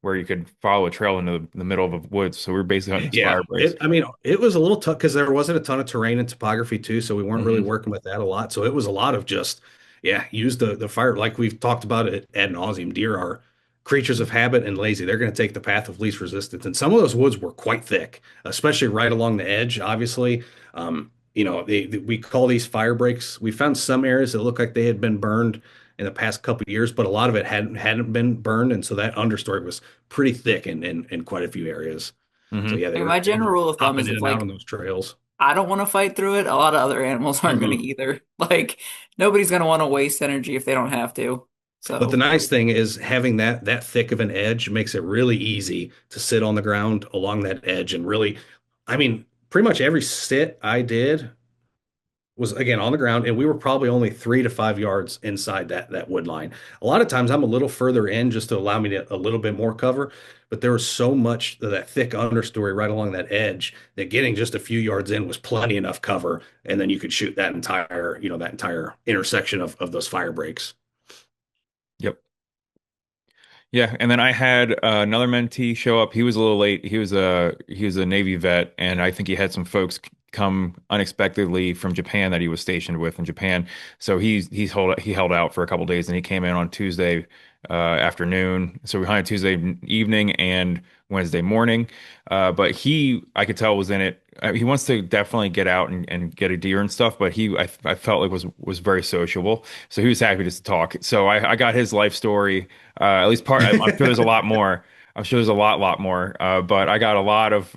where you could follow a trail into the middle of a woods. So we were basically hunting these Yeah, fire breaks. I mean, it was a little tough because there wasn't a ton of terrain and topography too, so we weren't really Hmm. working with that a lot. So it was a lot of just, yeah, use the fire like we've talked about it ad nauseum. Deer are creatures of habit and lazy. They're going to take the path of least resistance, and some of those woods were quite thick, especially right along the edge. Obviously, we call these fire breaks. We found some areas that looked like they had been burned in the past couple of years, but a lot of it hadn't been burned, and so that understory was pretty thick in quite a few areas. So Hmm. yeah, I mean, my they general were rule of thumb hopping is in if and out on like those trails. I don't want to fight through it, a lot of other animals aren't going to Mhm. either. Like nobody's going to want to waste energy if they don't have to. But the So, nice thing is having that thick of an edge makes it really easy to sit on the ground along that edge and really, I mean, pretty much every sit I did was again on the ground, and we were probably only 3 to 5 yards inside that wood line. A lot of times I'm a little further in just to allow me to a little bit more cover, but there was so much of that thick understory right along that edge that getting just a few yards in was plenty enough cover, and then you could shoot that entire intersection of those fire breaks. Yep. Yeah, and then I had another mentee show up. He was a little late. He was a Navy vet, and I think he had some folks come unexpectedly from Japan that he was stationed with in Japan. So he held out for a couple days, and he came in on Tuesday afternoon. So we hunted Tuesday evening and Wednesday morning. But I could tell was in it. He wants to definitely get out and get a deer and stuff, but I felt like was very sociable. So he was happy just to talk. So I got his life story. At least part. I'm sure there's a lot more. I'm sure there's a lot more. But I got a lot of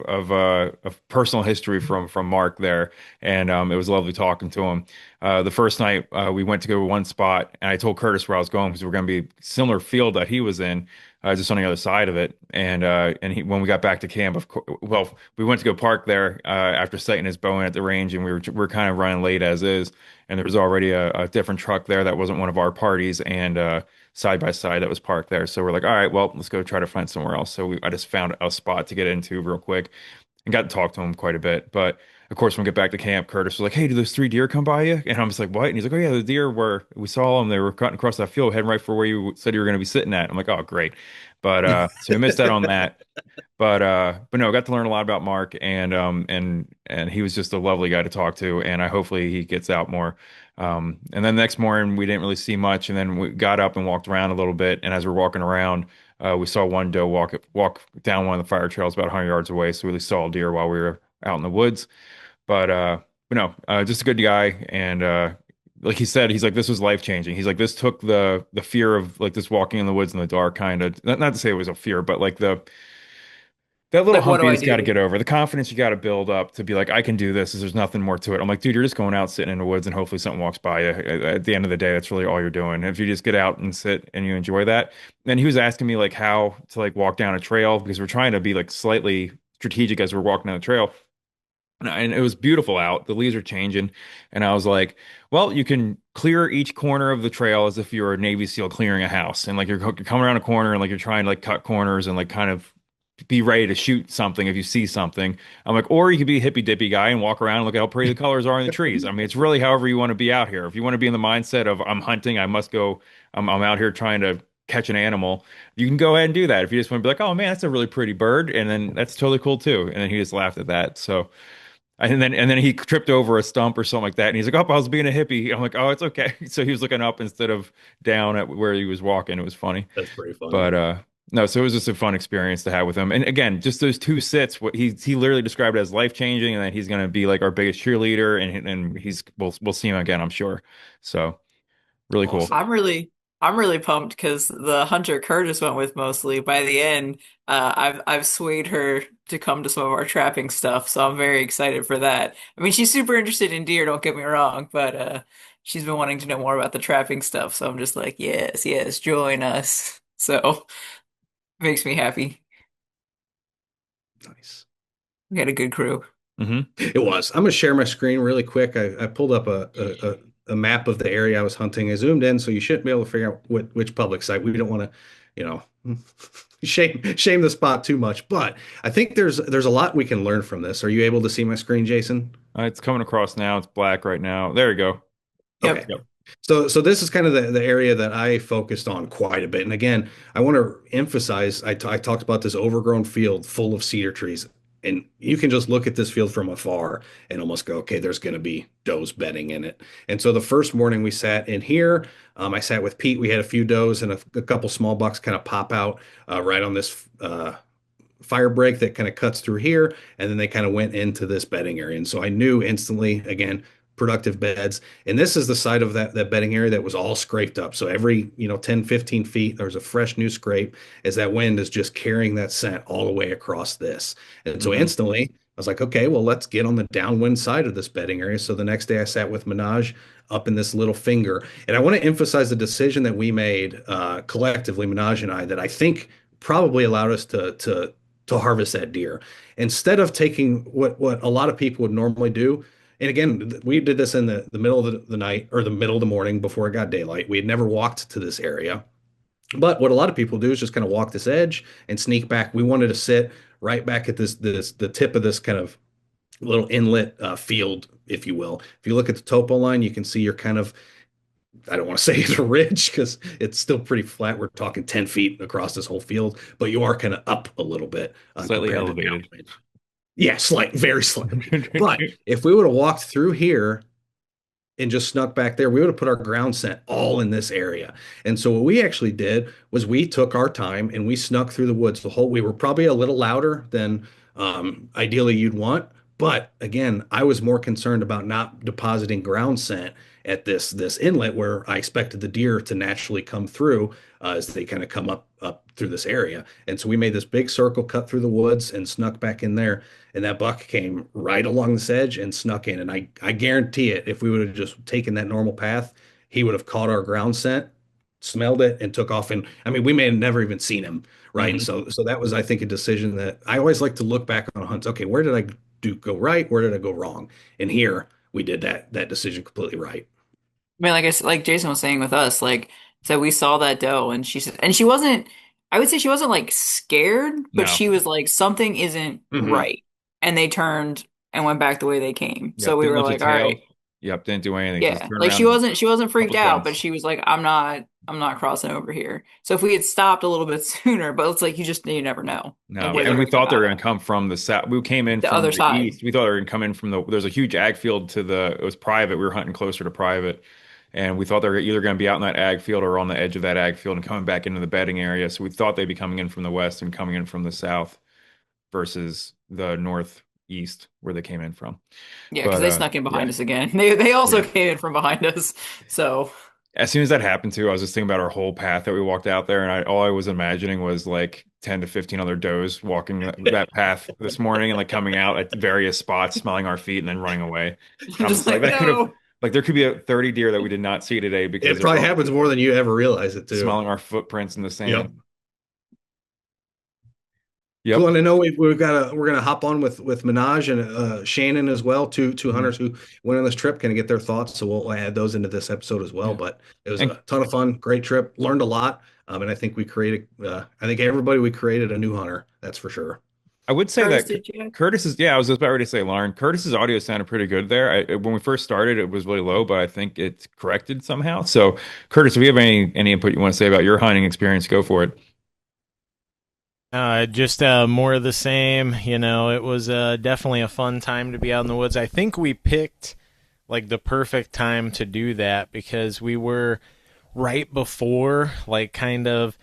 personal history from Mark there, and it was lovely talking to him. The first night we went to go to one spot, and I told Curtis where I was going because we're going to be similar field that he was in, just on the other side of it. When we got back to camp, of course, well, we went to go park there after sighting his bow in at the range, and we were kind of running late as is, and there was already a different truck there that wasn't one of our parties, and side by side that was parked there. So we're like, all right, well, let's go try to find somewhere else. I just found a spot to get into real quick and got to talk to him quite a bit. But of course, when we get back to camp, Curtis was like, "Hey, did those three deer come by you?" And I'm just like, "What?" And he's like, "Oh yeah, the deer were we saw them. They were cutting across that field, heading right for where you said you were going to be sitting at." I'm like, "Oh, great." But so we missed out on that. But no, I got to learn a lot about Mark, and he was just a lovely guy to talk to, and I hopefully he gets out more. And then the next morning we didn't really see much, and then we got up and walked around a little bit, and as we're walking around, we saw one doe walk down one of the fire trails about 100 yards away, so we saw a deer while we were out in the woods. But no, just a good guy, and like he said, he's like this was life changing. He's like this took the fear of like this walking in the woods in the dark kind of not to say it was a fear, but like the that little like, what hump do you I just got to do? get over, the confidence you got to build up to be like, I can do this. There's nothing more to it. I'm like, dude, you're just going out sitting in the woods and hopefully something walks by you. At the end of the day, that's really all you're doing. If you just get out and sit and you enjoy that. Then he was asking me like how to like walk down a trail because we're trying to be like slightly strategic as we're walking down the trail. And it was beautiful out. The leaves are changing. And I was like, well, you can clear each corner of the trail as if you're a Navy SEAL clearing a house. And like you're coming around a corner and like you're trying to like cut corners and like kind of be ready to shoot something if you see something. I'm like, or you could be a hippy dippy guy and walk around and look at how pretty the colors are in the trees. I mean, it's really however you want to be out here. If you want to be in the mindset of I'm hunting, I must go, I'm out here trying to catch an animal, you can go ahead and do that. If you just want to be like, oh man, that's a really pretty bird, and then that's totally cool too. And then he just laughed at that. So and then he tripped over a stump or something like that, and he's like, "Oh, I was being a hippie." I'm like, "Oh, it's okay." So he was looking up instead of down at where he was walking. It was funny, That's pretty funny. but no. So it was just a fun experience to have with him. And again, just those two sits, what he literally described it as life changing, and that he's going to be like our biggest cheerleader, and we'll see him again, I'm sure. So really cool. Awesome. I'm really I'm really pumped because the hunter Curtis went with mostly. By the end, I've swayed her to come to some of our trapping stuff, so I'm very excited for that. I mean, she's super interested in deer, don't get me wrong, but she's been wanting to know more about the trapping stuff, so I'm just like, yes, yes, join us. So makes me happy. Nice. We had a good crew. Hmm. It was. I'm gonna share my screen really quick. I pulled up a map of the area I was hunting. I zoomed in, so you shouldn't be able to figure out which public site. We don't want to, you know, shame the spot too much. But I think there's a lot we can learn from this. Are you able to see my screen, Jason? It's coming across now. It's black right now. There you go. Okay. Yep. Yep. So this is kind of the area that I focused on quite a bit. And again, I want to emphasize, I talked about this overgrown field full of cedar trees. And you can just look at this field from afar and almost go, okay, there's going to be does bedding in it. And so the first morning we sat in here, I sat with Pete. We had a few does and a couple small bucks kind of pop out right on this fire break that kind of cuts through here, and then they kind of went into this bedding area. And so I knew instantly, again, productive beds. And this is the side of that bedding area that was all scraped up. So every, 10, 15 feet, there's a fresh new scrape as that wind is just carrying that scent all the way across this. And so Hmm. instantly, I was like, okay, well, let's get on the downwind side of this bedding area. So the next day I sat with Minaj up in this little finger. And I want to emphasize the decision that we made collectively, Minaj and I, that I think probably allowed us to harvest that deer instead of taking what a lot of people would normally do. And again, we did this in the middle of the night or the middle of the morning before it got daylight. We had never walked to this area. But what a lot of people do is just kind of walk this edge and sneak back. We wanted to sit right back at this the tip of this kind of little inlet field, if you will. If you look at the topo line, you can see you're kind of, I don't want to say it's a ridge because it's still pretty flat. We're talking 10 feet across this whole field, but you are kind of up a little bit Slightly compared to elevated. downwind. Yeah, very slightly. But if we would have walked through here and just snuck back there, we would have put our ground scent all in this area. And so what we actually did was we took our time and we snuck through the woods the whole. We were probably a little louder than ideally you'd want, but again, I was more concerned about not depositing ground scent at this inlet where I expected the deer to naturally come through as they kind of come up through this area. And so we made this big circle, cut through the woods, and snuck back in there. And that buck came right along this edge and snuck in. And I guarantee it, if we would have just taken that normal path, he would have caught our ground scent, smelled it, and took off. And I mean, we may have never even seen him, right? And Hmm. so that was, I think, a decision that I always like to look back on hunts. Okay, where did I do go right? Where did I go wrong? And here we did that decision completely right. I mean, like like Jason was saying with us, like, so we saw that doe and she said, and she wasn't, I would say she wasn't like scared, but No. she was like, something isn't Hmm. right. And they turned and went back the way they came. So Yep. we Didn't were lift a like, all right, tail. Yep. Didn't do anything. Just yeah. turn Like around and she wasn't freaked couple out, but grunts. she was like, I'm not crossing over here. So if we had stopped a little bit sooner, but it's like you never know No, where they're and we gonna come thought they out were of. going to come from the south. We came in The from other the side. east. We thought they were going to come in from there's a huge ag field it was private. We were hunting closer to private. And we thought they were either going to be out in that ag field or on the edge of that ag field and coming back into the bedding area. So we thought they'd be coming in from the west and coming in from the south versus the northeast where they came in from. Yeah, because But they snuck in behind yeah, us again. They also yeah. came in from behind us. So As soon as that happened too, I was just thinking about our whole path that we walked out there, and all I was imagining was like 10 to 15 other does walking that path this morning and like coming out at various spots, smelling our feet, and then running away. And I'm I'm just just like, like, that could have, no. like, there could be 30 deer that we did not see today because It they're probably all happens more than you ever realize it too. smelling our footprints in the Yep. sand. Cool. Yep. And I know we're gonna hop on with Minaj and Shannon as well, two Mhm. hunters who went on this trip, kind of get their thoughts. So we'll add those into this episode as well. Yeah. But it was And a ton of fun, great trip, learned a lot, and I think I think everybody we created a new hunter. That's for sure. I would say Curtis, that did you? Curtis is, yeah, I was just about ready to say Lauren. Curtis's audio sounded pretty good there. When we first started, it was really low, but I think it's corrected somehow. So, Curtis, if you have any input you want to say about your hunting experience, go for it. Just more of the same. It was definitely a fun time to be out in the woods. I think we picked like the perfect time to do that because we were right before like kind of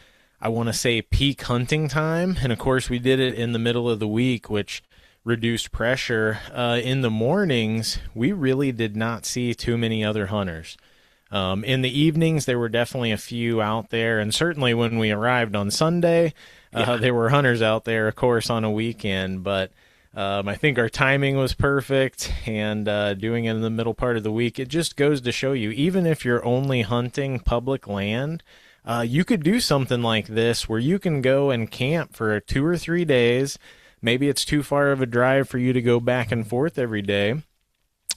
I want to say peak hunting time, and of course we did it in the middle of the week, which reduced pressure. In the mornings, we really did not see too many other hunters. In the evenings, there were definitely a few out there, and certainly when we arrived on Sunday, Yeah. there were hunters out there, of course, on a weekend. But I think our timing was perfect, and doing it in the middle part of the week, it just goes to show you, even if you're only hunting public land, you could do something like this where you can go and camp for 2 or 3 days. Maybe it's too far of a drive for you to go back and forth every day,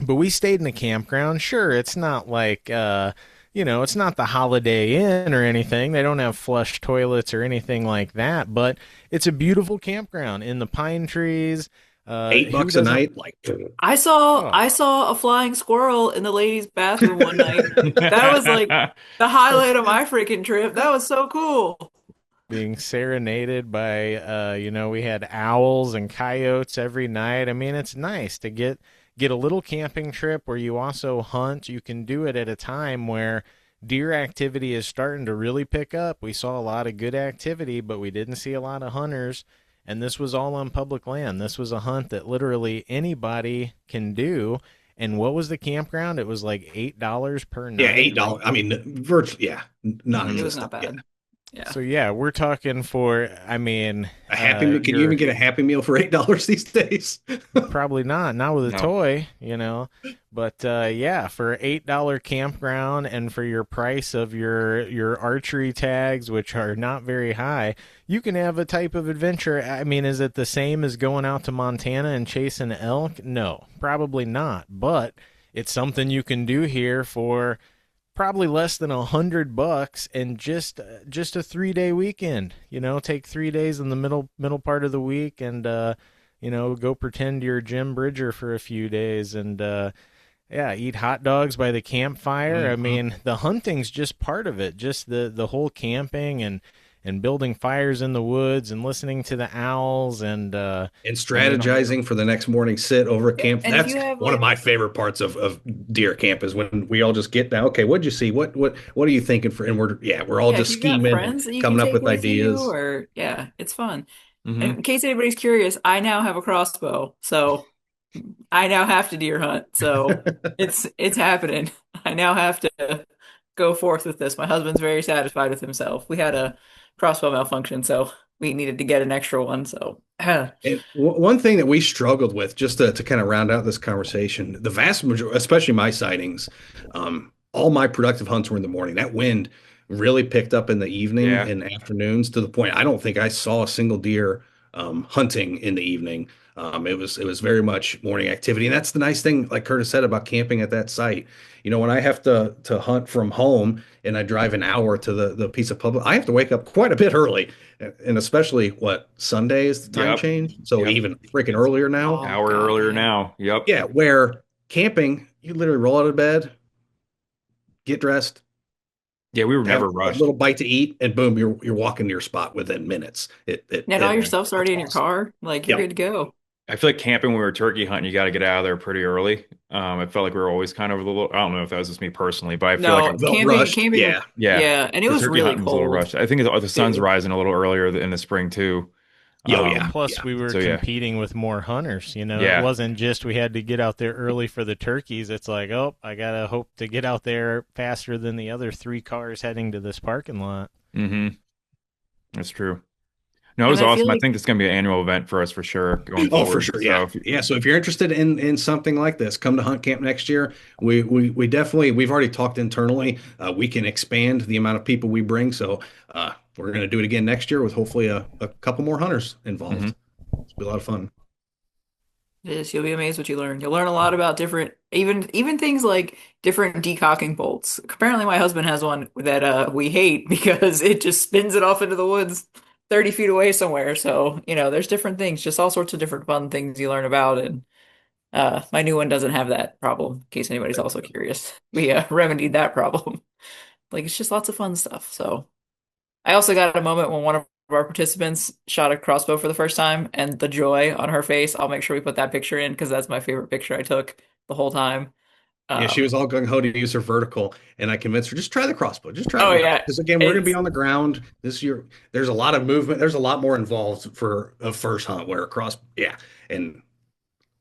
but we stayed in a campground. Sure, it's not like it's not the Holiday Inn or anything. They don't have flush toilets or anything like that, but it's a beautiful campground in the pine trees. eight Who bucks a doesn't? night, like I saw Oh, I saw a flying squirrel in the ladies' bathroom one night. That was like the highlight of my freaking trip. That was so cool. being serenaded by we had owls and coyotes every night. I mean, it's nice to get a little camping trip where you also hunt. You can do it at a time where deer activity is starting to really pick up. We saw a lot of good activity, but we didn't see a lot of hunters, and this was all on public land. This was a hunt that literally anybody can do. And what was the campground? It was like $8 per yeah, night. $8. I mean, virtually, yeah, It was not non-existent. Yeah, bad. Yeah. So yeah, we're talking for, I mean, a Happy Meal. Can you even your get a Happy Meal for $8 these days? probably not with a No. toy. But yeah, for $8 campground and for your price of your archery tags, which are not very high, you can have a type of adventure. I mean, is it the same as going out to Montana and chasing elk? No, probably not. But it's something you can do here for probably less than $100 and just a 3 day weekend. Take 3 days in the middle part of the week and go pretend you're Jim Bridger for a few days and yeah, eat hot dogs by the campfire. I Mhm. mean, the hunting's just part of it. Just the whole camping and building fires in the woods and listening to the owls and And I mean, strategizing for the next morning sit over at camp. And if That's you have one of like my favorite parts of deer camp is when we all just get down. Okay, what'd you see? What are you thinking for? And we're all yeah, if just you've got scheming and friends that you can coming up take with with you ideas. or yeah, it's fun. And Hmm. in case anybody's curious, I now have a crossbow. So I now have to deer hunt. So it's happening. I now have to go forth with this. My husband's very satisfied with himself. We had a crossbow malfunction, so we needed to get an extra one. So And one thing that we struggled with, just to kind of round out this conversation, the vast majority, especially my sightings, all my productive hunts were in the morning. That wind really picked up in the evening Yeah. and afternoons to the point I don't think I saw a single deer hunting in the evening. It was very much morning activity, and that's the nice thing, like Curtis said about camping at that site. When I have to hunt from home and I drive an hour to the piece of public, I have to wake up quite a bit early and especially what Sunday is the time Yep. change, so Yep. even freaking earlier now. oh Hour God, earlier yeah. now. Yep. Yeah, where camping, you literally roll out of bed, get dressed, Yeah, we were have never a rushed. little bite to eat, and boom, you're walking to your spot within minutes. And all your Yeah. stuff's It's already in your awesome. car. Like you're Yep. good to go. I feel like camping when we were turkey hunting, you got to get out of there pretty early. I felt like we were always kind of a little, I don't know if that was just me personally, but I feel like, No, Felt camping, rushed. camping, Yeah. yeah, yeah, and it the was turkey really hunting was a little cold. rushed. I think the sun's It- rising a little earlier in the spring too. oh yeah. Plus, Yeah. we were So yeah, competing with more hunters. It yeah. wasn't just we had to get out there early for the turkeys. It's like, oh, I gotta hope to get out there faster than the other three cars heading to this parking lot. Hmm. That's true. No, it And was I feel awesome. I like think this is going to be an annual event for us for sure going Oh, for forward. sure. So Yeah. Yeah. So if you're interested in something like this, come to Hunt Camp next year. We definitely we've already talked internally. We can expand the amount of people we bring. So we're going to do it again next year with hopefully a couple more hunters involved. mhm. It's be a lot of fun. it is, you'll be amazed what you learn. You'll learn a lot about different, even things like different decocking bolts. Apparently, my husband has one that we hate because it just spins it off into the woods 30 feet away somewhere. So, there's different things, just all sorts of different fun things you learn about. And my new one doesn't have that problem, in case anybody's also curious. We remedied that problem. Like, it's just lots of fun stuff. So. I also got a moment when one of our participants shot a crossbow for the first time, and the joy on her face. I'll make sure we put that picture in because that's my favorite picture I took the whole time. Yeah, she was Um, all gung ho to use her vertical, and I convinced her just try the crossbow, just try it oh now. yeah, Because again, we're going to be it's on the ground this year. There's a lot of movement. There's a lot more involved for a first hunt where a cross. Yeah, and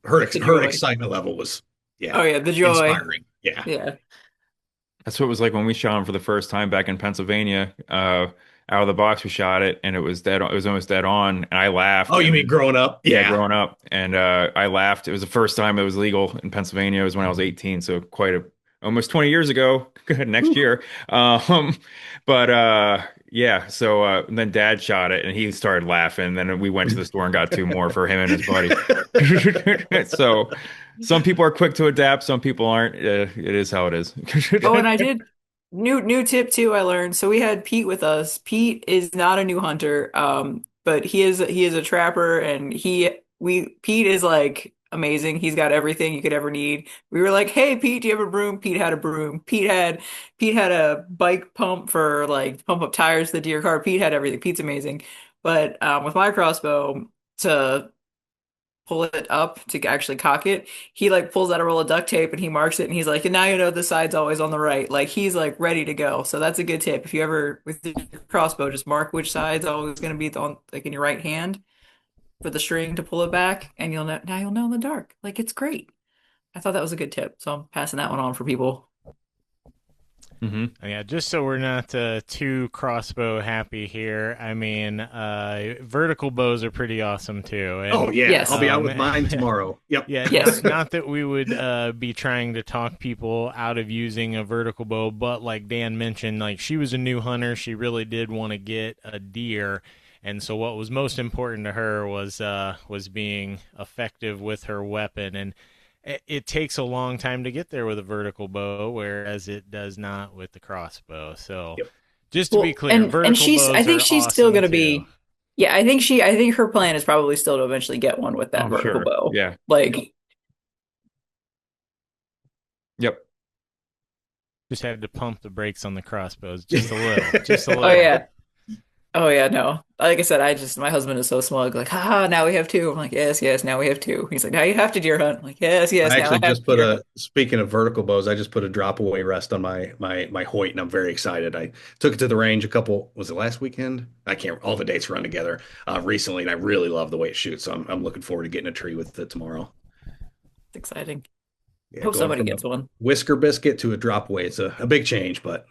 her the her joy. excitement level was yeah Oh yeah, the joy. inspiring. Yeah. Yeah, That's what it was like when we shot him for the first time back in Pennsylvania. Out of the box, we shot it, and it was dead. It was almost dead on, and I laughed. Oh, you And mean then, growing up? yeah, Yeah. growing up, and I laughed. It was the first time it was legal in Pennsylvania. It was when I was 18, so quite a almost 20 years ago. Next Whew. year. Um, but yeah. So then Dad shot it, and he started laughing. Then we went to the store and got two more for him and his buddy. So. Some people are quick to adapt, some people aren't. It is how it is. Oh, and I did new tip too, I learned. So we had Pete with us. Pete is not a new hunter, but he is a trapper and Pete is like amazing. He's got everything you could ever need. We were like, "Hey Pete, do you have a broom?" Pete had a broom. Pete had a bike pump for like pump up tires to the deer car. Pete had everything. Pete's amazing. But with my crossbow to pull it up to actually cock it, he like pulls out a roll of duct tape and he marks it and he's like, and now you know the side's always on the right. Like he's like ready to go. So that's a good tip. If you ever with your crossbow, just mark which side's always going to be on like in your right hand for the string to pull it back, and you'll know in the dark. Like it's great. I thought that was a good tip, so I'm passing that one on for people. Hmm. Yeah, just so we're not too crossbow happy here. I mean, vertical bows are pretty awesome too, Oh and yeah, I'll Yes. be out with mine tomorrow. Yep. yeah, Yes. not that we would be trying to talk people out of using a vertical bow, but like Dan mentioned, like she was a new hunter, she really did want to get a deer, and so what was most important to her was being effective with her weapon, and it takes a long time to get there with a vertical bow, whereas it does not with the crossbow. So, Yep. just to be Well, clear, and vertical I bows think are she's still awesome gonna too. be, yeah, I think her plan is probably still to eventually get one with that Oh, vertical sure. bow. Yeah. Like, Yep. Just had to pump the brakes on the crossbows just a little, just a oh little. yeah. Oh yeah, no. Like I said, my husband is so smug. Like, haha, now we have two. I'm like, yes, yes, now we have two. He's like, now you have to deer hunt. I'm like, yes, yes, I now I actually have just to put deer a, hunt. speaking of vertical bows, I just put a drop away rest on my Hoyt, and I'm very excited. I took it to the range was it last weekend? I can't, all the dates run together recently, and I really love the way it shoots. So I'm looking forward to getting a tree with it tomorrow. It's exciting. Yeah, Hope going somebody from a gets one. whisker biscuit to a drop away. It's a big change, but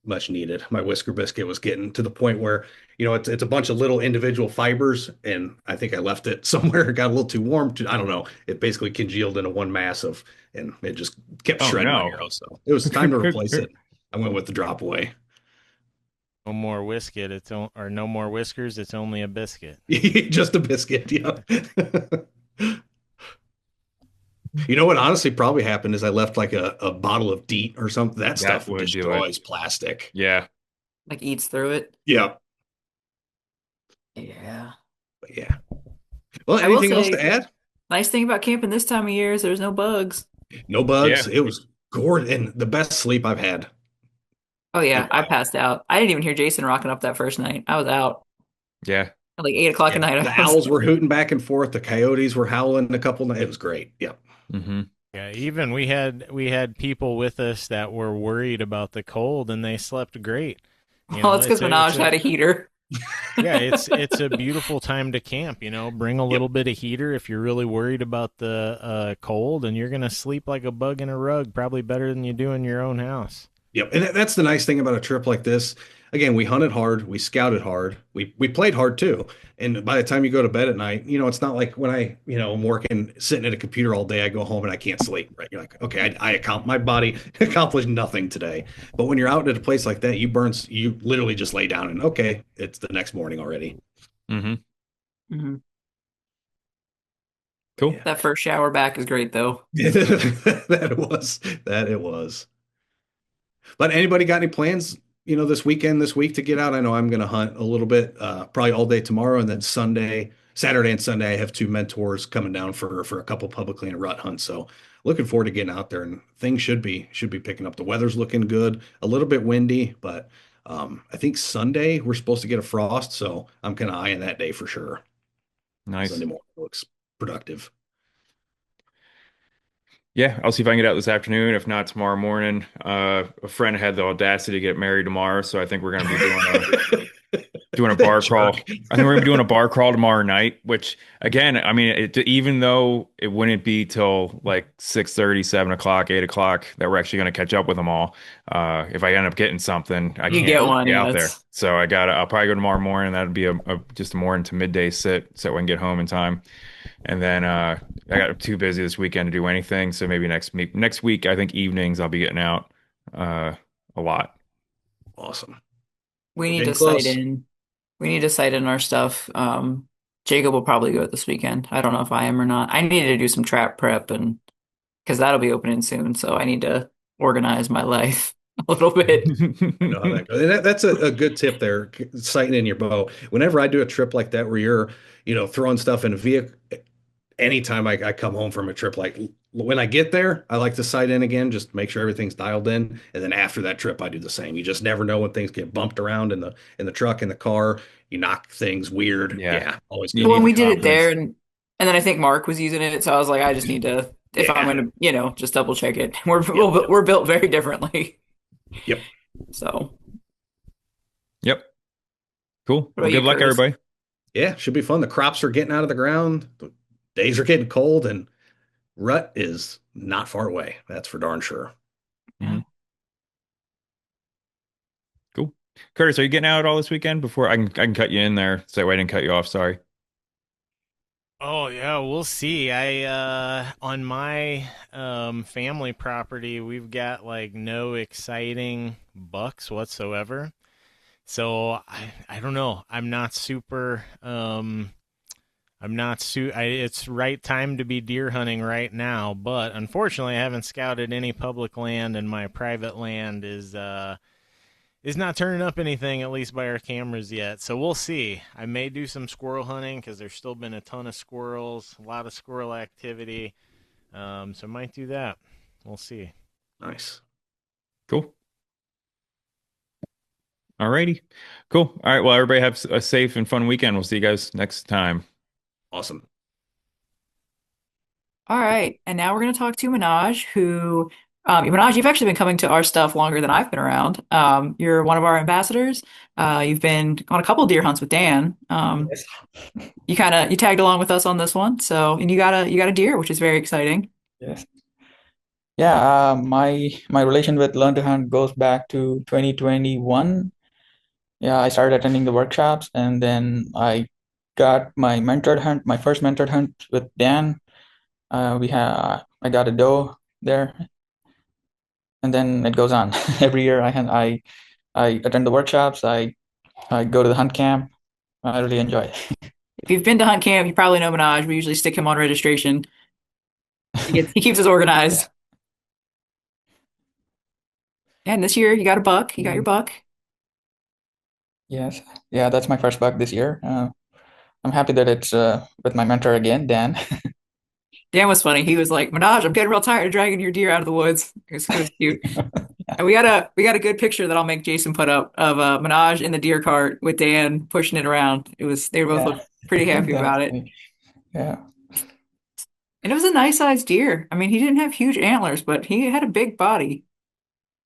much needed. My whisker biscuit was getting to the point where, it's a bunch of little individual fibers, and I think I left it somewhere. It got a little too warm. I don't know. It basically congealed into one mass and it just kept Oh shredding my no. arrow. So it was time to replace it. I went with the drop away. No more whisket. Or no more whiskers. It's only a biscuit. Just a biscuit. Yeah. You know what honestly probably happened is I left like a bottle of DEET or something. That That stuff would do it. destroys plastic. Yeah. Like eats through it. Yeah. Yeah. But yeah. Well, I will anything else to say, add? nice thing about camping this time of year is there's no bugs. No bugs. Yeah. It was gorgeous and the best sleep I've had Oh in a yeah, I while. passed out. I didn't even hear Jason rocking up that first night. I was out Yeah. at like 8 o'clock at Yeah. night. The I was owls were hooting back and forth. The coyotes were howling a couple nights. It was great. Yep. Hmm. Yeah, even we had people with us that were worried about the cold, and they slept great. You well, know, it's because Minaj had a heater. yeah, it's a beautiful time to camp. Bring a Yep. little bit of heater if you're really worried about the cold, and you're gonna sleep like a bug in a rug, probably better than you do in your own house. Yep. And that's the nice thing about a trip like this. Again, we hunted hard, we scouted hard, we played hard too. And by the time you go to bed at night, it's not like when I'm working, sitting at a computer all day, I go home and I can't sleep, right? You're like, okay, my body accomplished nothing today. But when you're out at a place like that, you literally just lay down and okay, it's the next morning already. Hmm. Mhm. Cool. Yeah. That first shower back is great though. That it was. But anybody got any plans, this week to get out? I know I'm going to hunt a little bit, probably all day tomorrow, and then Saturday and Sunday, I have two mentors coming down for a couple publicly and rut hunts. So looking forward to getting out there, and things should be picking up. The weather's looking good, a little bit windy, but I think Sunday we're supposed to get a frost, so I'm kind of eyeing that day for sure. Nice. Sunday morning looks productive. Yeah, I'll see if I can get out this afternoon. If not, tomorrow morning. A friend had the audacity to get married tomorrow, so I think we're going to be doing doing a That bar jerk. crawl. I think we're gonna be doing a bar crawl tomorrow night, which again, I mean, even though it wouldn't be till like 6:30, 7 o'clock, 8 o'clock that we're actually gonna catch up with them all. If I end up getting something, I You can't get one, be yeah. out there. It's So I'll probably go tomorrow morning. That'd be just a morning to midday sit so I can get home in time. And then I got too busy this weekend to do anything. So maybe next week, I think evenings I'll be getting out a lot. Awesome. we We're need getting to sight close. in. We need to sight in our stuff. Jacob will probably go this weekend. I don't know if I am or not. I need to do some trap prep and because that'll be opening soon. So I need to organize my life a little bit. I know how that goes. And that's a good tip there, sighting in your bow. Whenever I do a trip like that where you're, throwing stuff in a vehicle, anytime I come home from a trip, like when I get there, I like to sight in again, just make sure everything's dialed in. And then after that trip, I do the same. You just never know when things get bumped around in the truck, in the car. You knock things weird. Yeah, Yeah, always you good to When need have the we did it there, confidence. and then I think Mark was using it, so I was like, I just need to, if I'm Yeah. going to, just double check it. We're Yep. we're built very differently. Yep. So, Yep. Cool. what Well, about you, good luck, Curtis? everybody. Yeah, should be fun. The crops are getting out of the ground. The days are getting cold, and rut is not far away. That's for darn sure. Yeah. Mhm. Cool. Curtis, are you getting out at all this weekend? Before I can cut you in there, so that way I didn't cut you off. Sorry. Oh yeah, we'll see. I on my family property, we've got like no exciting bucks whatsoever. So I don't know. I'm not it's right time to be deer hunting right now, but unfortunately I haven't scouted any public land and my private land is not turning up anything, at least by our cameras yet. So we'll see. I may do some squirrel hunting because there's still been a ton of squirrels, a lot of squirrel activity. So I might do that. We'll see. Nice. Cool. Alrighty. Cool. All right. Well, everybody have a safe and fun weekend. We'll see you guys next time. Awesome. All right, and now we're going to talk to Minaj, who, Minaj, you've actually been coming to our stuff longer than I've been around. You're one of our ambassadors. You've been on a couple deer hunts with Dan. Yes. You tagged along with us on this one, so and you got a deer, which is very exciting. Yes. Yeah, my relation with Learn to Hunt goes back to 2021. Yeah, I started attending the workshops and then I got my first mentored hunt with Dan. I got a doe there and then it goes on. Every year I attend the workshops, I go to the hunt camp. I really enjoy it. If you've been to hunt camp, you probably know Minaj. We usually stick him on registration. He keeps us Yeah. organized. And this year you got a buck. You got your Mm, buck. yes. Yeah, that's my first buck this year. I'm happy that it's with my mentor again, Dan. Dan was funny. He was like, Minaj, I'm getting real tired of dragging your deer out of the woods. It was cute. And we got a good picture that I'll make Jason put up of Minaj in the deer cart with Dan pushing it around. They both Yeah. looked pretty happy That's about it. funny. Yeah. And it was a nice sized deer. I mean, he didn't have huge antlers, but he had a big body.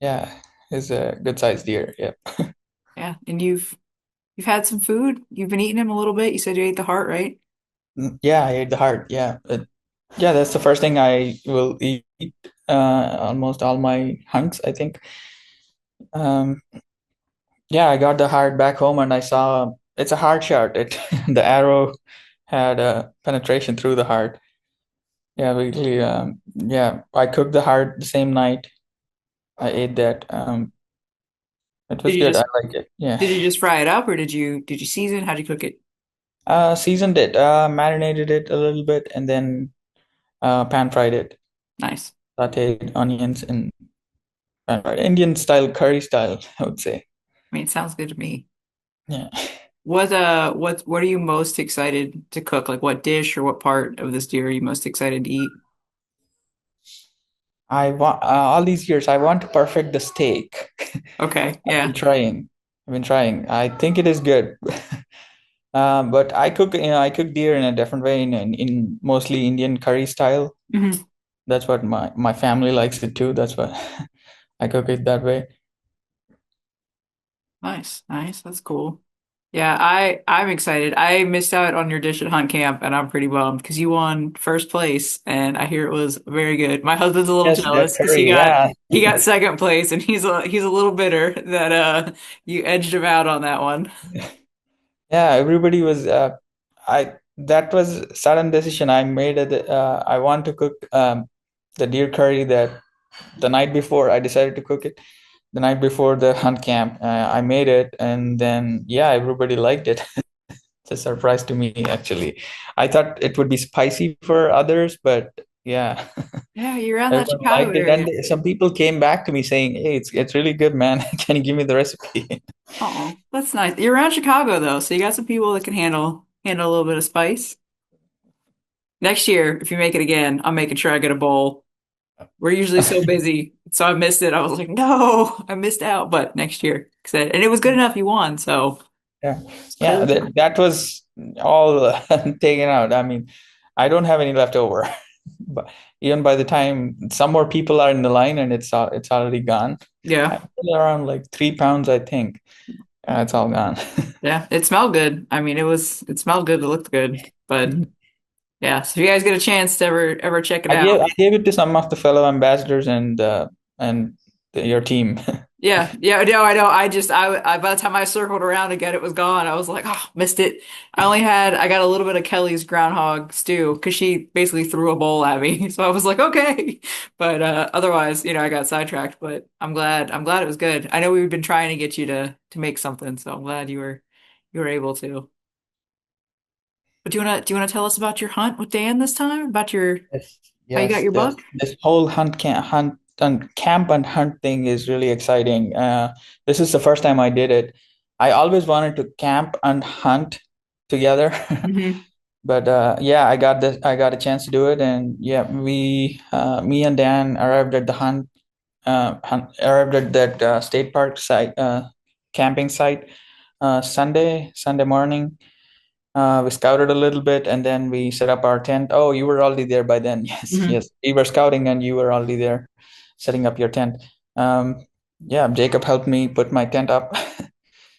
Yeah. He's a good sized deer. Yep. Yeah. And you've had some food. You've been eating him a little bit. You said you ate the heart, right? Yeah, I ate the heart. Yeah. Yeah, that's the first thing I will eat almost all my hunts, I think. Um, yeah, I got the heart back home and I saw it's a heart shot. The arrow had a penetration through the heart. Yeah, really. Yeah, I cooked the heart the same night. I ate that. It Did was you good. I just like it. Yeah. did you just fry it up or did you season? How'd you cook it? Seasoned it, marinated it a little bit, and then pan fried it. Nice. Sauteed onions and pan fried. Indian style, curry style, I would say. I mean, it sounds good to me. Yeah. What are you most excited to cook? Like what dish or what part of this deer are you most excited to eat? I want all these years. I want to perfect the steak. Okay, I've been yeah. trying. I've been trying. I think it is good. But I cook deer in a different way, in mostly Indian curry style. Hmm. That's what my family likes it too. That's what I cook it that way. Nice, nice. That's cool. Yeah, I'm excited. I missed out on your dish at Hunt Camp, and I'm pretty bummed because you won first place, and I hear it was very good. My husband's a little Yes, that jealous because curry. Yeah, he got second place, and he's a little bitter that you edged him out on that one. yeah. Everybody was. I That was a sudden decision. I made it. I want to cook the deer curry that the night before. I decided to cook it the night before the hunt camp. I made it, and then yeah, everybody liked it. It's a surprise to me, actually. I thought it would be spicy for others, but yeah, Yeah, you're around that everyone Chicago liked it. And area. some people came back to me saying, "Hey, it's really good, man. Can you give me the recipe?" Oh, that's nice. You're around Chicago though, so you got some people that can handle a little bit of spice. Next year, if you make it again, I'm making sure I get a bowl. We're usually so busy, so I missed it. I was like, no, I missed out. But next year, and it was good enough. You won, so Yeah, it's yeah. crazy. That was all taken out. I mean, I don't have any left over. But even by the time some more people are in the line and it's already gone. Yeah, I'm still around like 3 pounds, I think. It's all gone. yeah. It smelled good. I mean, it smelled good. It looked good. But yeah, so if you guys get a chance to ever check it out. I gave it to some of the fellow ambassadors and your team. Yeah, yeah, no, I know. I by the time I circled around again, it was gone. I was like, oh, missed it. I got a little bit of Kelly's groundhog stew because she basically threw a bowl at me. So I was like, okay. But otherwise, I got sidetracked. But I'm glad it was good. I know we've been trying to get you to make something, so I'm glad you were able to. But do you wanna tell us about your hunt with Dan this time? About your Yes, how you got yes. your buck? This whole camp and hunt thing is really exciting. This is the first time I did it. I always wanted to camp and hunt together, Hmm. but yeah, I got a chance to do it, and yeah, me and Dan arrived at the arrived at that state park site, camping site, Sunday morning. We scouted a little bit and then we set up our tent. Oh, you were already there by then. Yes, Hmm. yes. We were scouting and you were already there setting up your tent. Um, yeah, Jacob helped me put my tent up.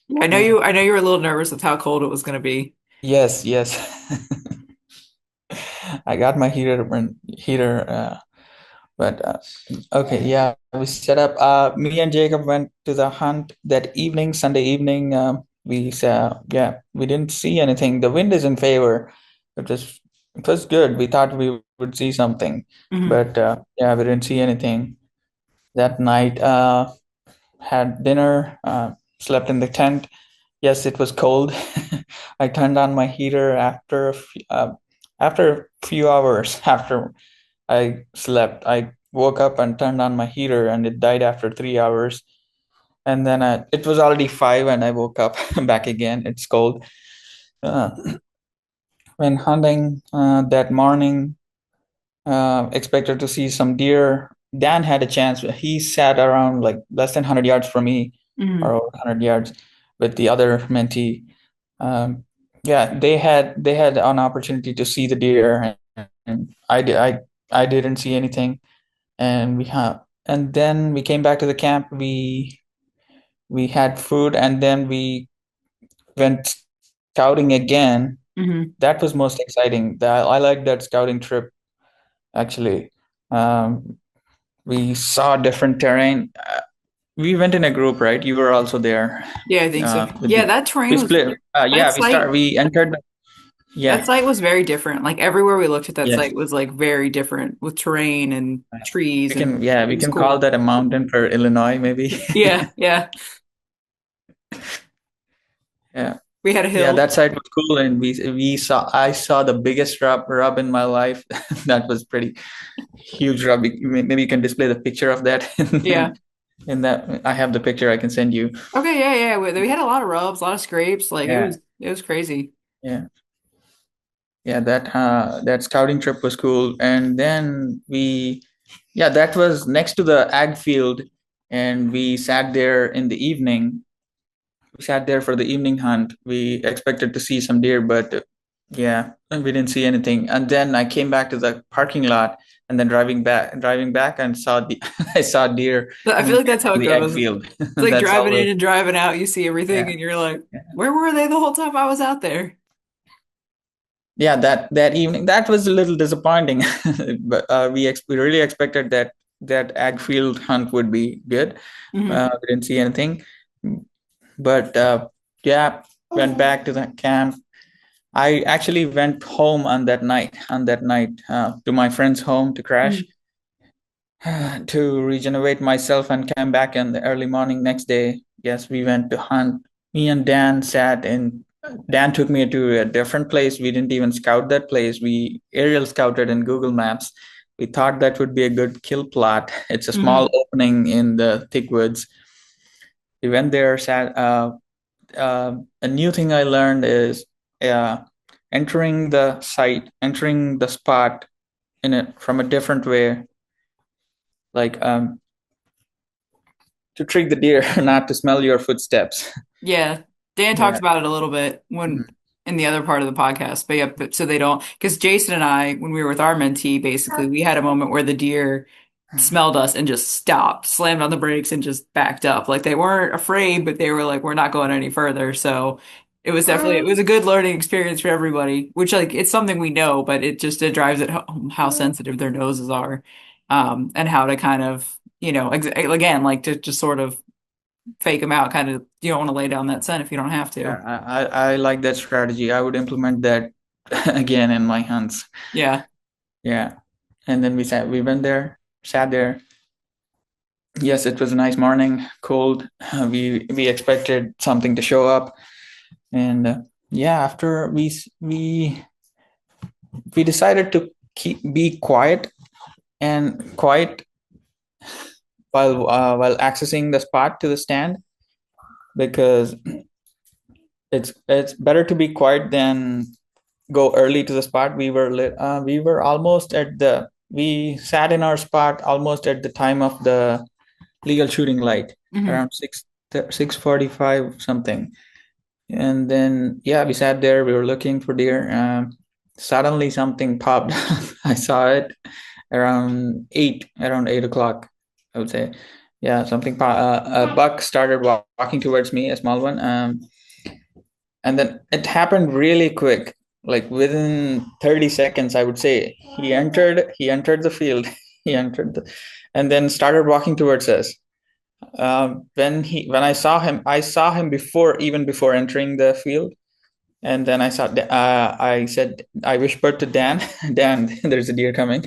And I know you were a little nervous with how cold it was gonna be. yes, yes. I got my heater, but okay, yeah, we set up. Me and Jacob went to the hunt that evening, Sunday evening. We saw, yeah, we didn't see anything. The wind is in favor. It was it was good. We thought we would see something, Hmm. but yeah, we didn't see anything that night. Had dinner, slept in the tent. Yes, it was cold. I turned on my heater after a few hours after I slept. I woke up and turned on my heater, and it died after 3 hours. And then it was already 5, and I woke up back again. It's cold. Uh, when hunting that morning, expected to see some deer. Dan had a chance. He sat around like less than 100 yards from me, or Hmm. over 100 yards, with the other mentee. Yeah, they had an opportunity to see the deer, and I didn't see anything. And then we came back to the camp. We had food, and then we went scouting again. Hmm. That was most exciting. I like that scouting trip, actually. Um, we saw different terrain. We went in a group, right? You were also there. Yeah, I think so. With Yeah, the that terrain we was split. that Yeah, site we entered. that Yeah, site was very different. Like everywhere we looked at that yes. site was like very different with terrain and trees and it We was can call cool. that a mountain for Illinois, maybe. Yeah, yeah. Yeah. We had a Yeah, hill. that side was cool, and I saw the biggest rub in my life. That was pretty huge rub. Maybe you can display the picture of that, Yeah. in that I have the picture I can send you. Okay, yeah, yeah. We had a lot of rubs, a lot of scrapes. Like Yeah, it was crazy. yeah, yeah. That scouting trip was cool, and then yeah, that was next to the ag field, and we sat there in the evening. We sat there for the evening hunt. We expected to see some deer, but yeah, we didn't see anything. And then I came back to the parking lot. and then driving back and saw I saw deer I feel in like that's how it the egg goes. It's field. like That's driving in always and driving out, you see everything, yeah. and you're like, Yeah. where were they the whole time I was out there? Yeah, that evening that was a little disappointing, but we really expected that ag field hunt would be good. Hmm. We didn't see anything, but yeah, went back to the camp. I actually went home on that night, to my friend's home to crash, Hmm. to regenerate myself, and came back in the early morning next day. Yes, we went to hunt. Me and Dan sat in. Dan took me to a different place. We didn't even scout that place. We aerial scouted in Google Maps. We thought that would be a good kill plot. It's a small Hmm. opening in the thick woods. We went there, sat. A new thing I learned is uh, entering the spot in it from a different way, like to trick the deer not to smell your footsteps. Yeah. Dan talks Yeah. about it a little bit when in the other part of the podcast. But yeah, but so they don't, because Jason and I, when we were with our mentee, basically, we had a moment where the deer smelled us and just stopped, slammed on the brakes, and just backed up. Like they weren't afraid, but they were like, we're not going any further. So it was a good learning experience for everybody, which like it's something we know, but it drives it home how sensitive their noses are, and how to kind of, again, like to just sort of fake them out. Kind of, you don't want to lay down that scent if you don't have to. Yeah, I like that strategy. I would implement that again in my hunts. Yeah. Yeah. And then we went there, sat there. Yes, it was a nice morning, cold. We expected something to show up, and yeah, after we decided to be quiet while accessing the spot to the stand, because it's better to be quiet than go early to the spot. We were almost at the we sat in our spot almost at the time of the legal shooting light, Hmm. around 6:45 something. And then yeah, we sat there, we were looking for deer. Suddenly something popped. I saw it around 8 o'clock, I would say. Yeah, a buck started walking towards me, a small one. And then it happened really quick, like within 30 seconds, I would say. He entered the field. He entered and then started walking towards us. When I saw him before entering the field. And then I said, I whispered to Dan, Dan, there's a deer coming.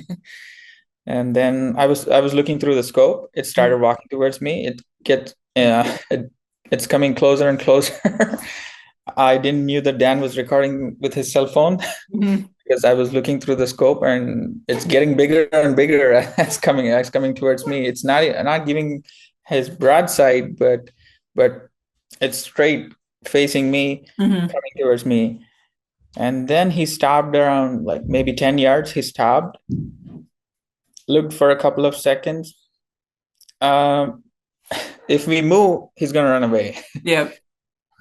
And then I was looking through the scope. It started walking towards me. It's coming closer and closer. I didn't knew that Dan was recording with his cell phone, Hmm. because I was looking through the scope, and it's getting bigger and bigger as coming towards me. It's not giving his broadside, but it's straight facing me, Hmm. coming towards me. And then he stopped around like maybe 10 yards. He stopped, looked for a couple of seconds. Um, if we move, he's gonna run away. Yep.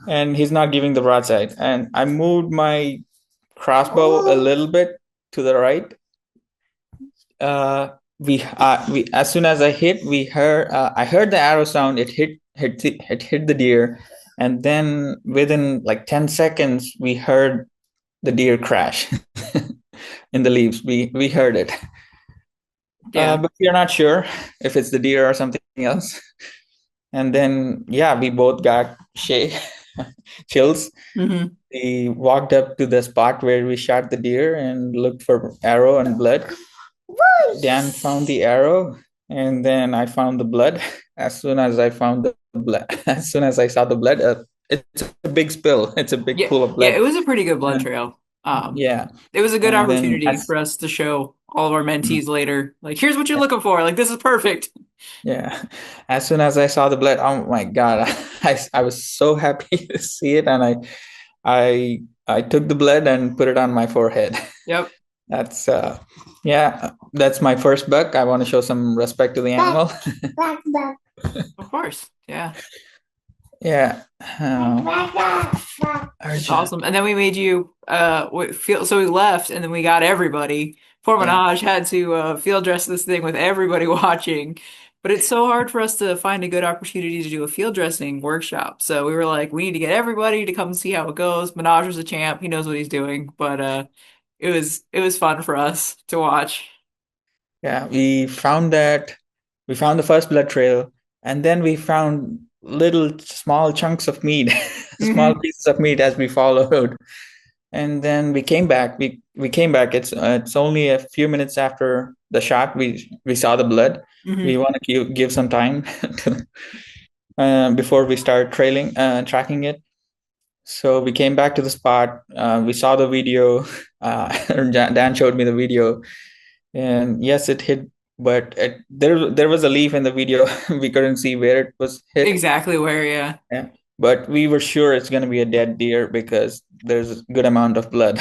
And he's not giving the broadside. And I moved my crossbow a little bit to the right. We as soon as I heard the arrow sound. It hit the deer, and then within like 10 seconds we heard the deer crash in the leaves. We heard it, Yeah. but we are not sure if it's the deer or something else. And then yeah, we both got chills. Hmm. We walked up to the spot where we shot the deer and looked for arrow and blood. Dan found the arrow, and then I found the blood. As soon as I saw the blood, it's a big spill. It's a big Yeah. pool of Yeah. blood. It was a pretty good blood And trail. yeah, It was a good and then opportunity for us to show all of our mentees later, like, here's what you're looking for. Like, this is perfect. yeah, as soon as I saw the blood, oh my God, I was so happy to see it, and I took the blood and put it on my forehead. Yep. That's yeah, that's my first buck. I want to show some respect to the animal. Of course. Yeah. Yeah. It's Arjun. awesome. And then we made you feel so we left and then we got everybody. Poor Yeah. Minaj had to field dress this thing with everybody watching. But it's so hard for us to find a good opportunity to do a field dressing workshop. So we were like, we need to get everybody to come see how it goes. Minaj was a champ. He knows what he's doing. But it was fun for us to watch. Yeah. We found the first blood trail, and then we found little small chunks of meat, small Hmm. pieces of meat as we followed. And then we came back. We came back. It's only a few minutes after the shot. We saw the blood. We Hmm. want to give some time to, before we start tracking it. So we came back to the spot. We saw the video. Dan showed me the video, and yes, it hit. But there was a leaf in the video. We couldn't see where it was hit. Exactly where, yeah. Yeah, but we were sure it's going to be a dead deer because there's a good amount of blood.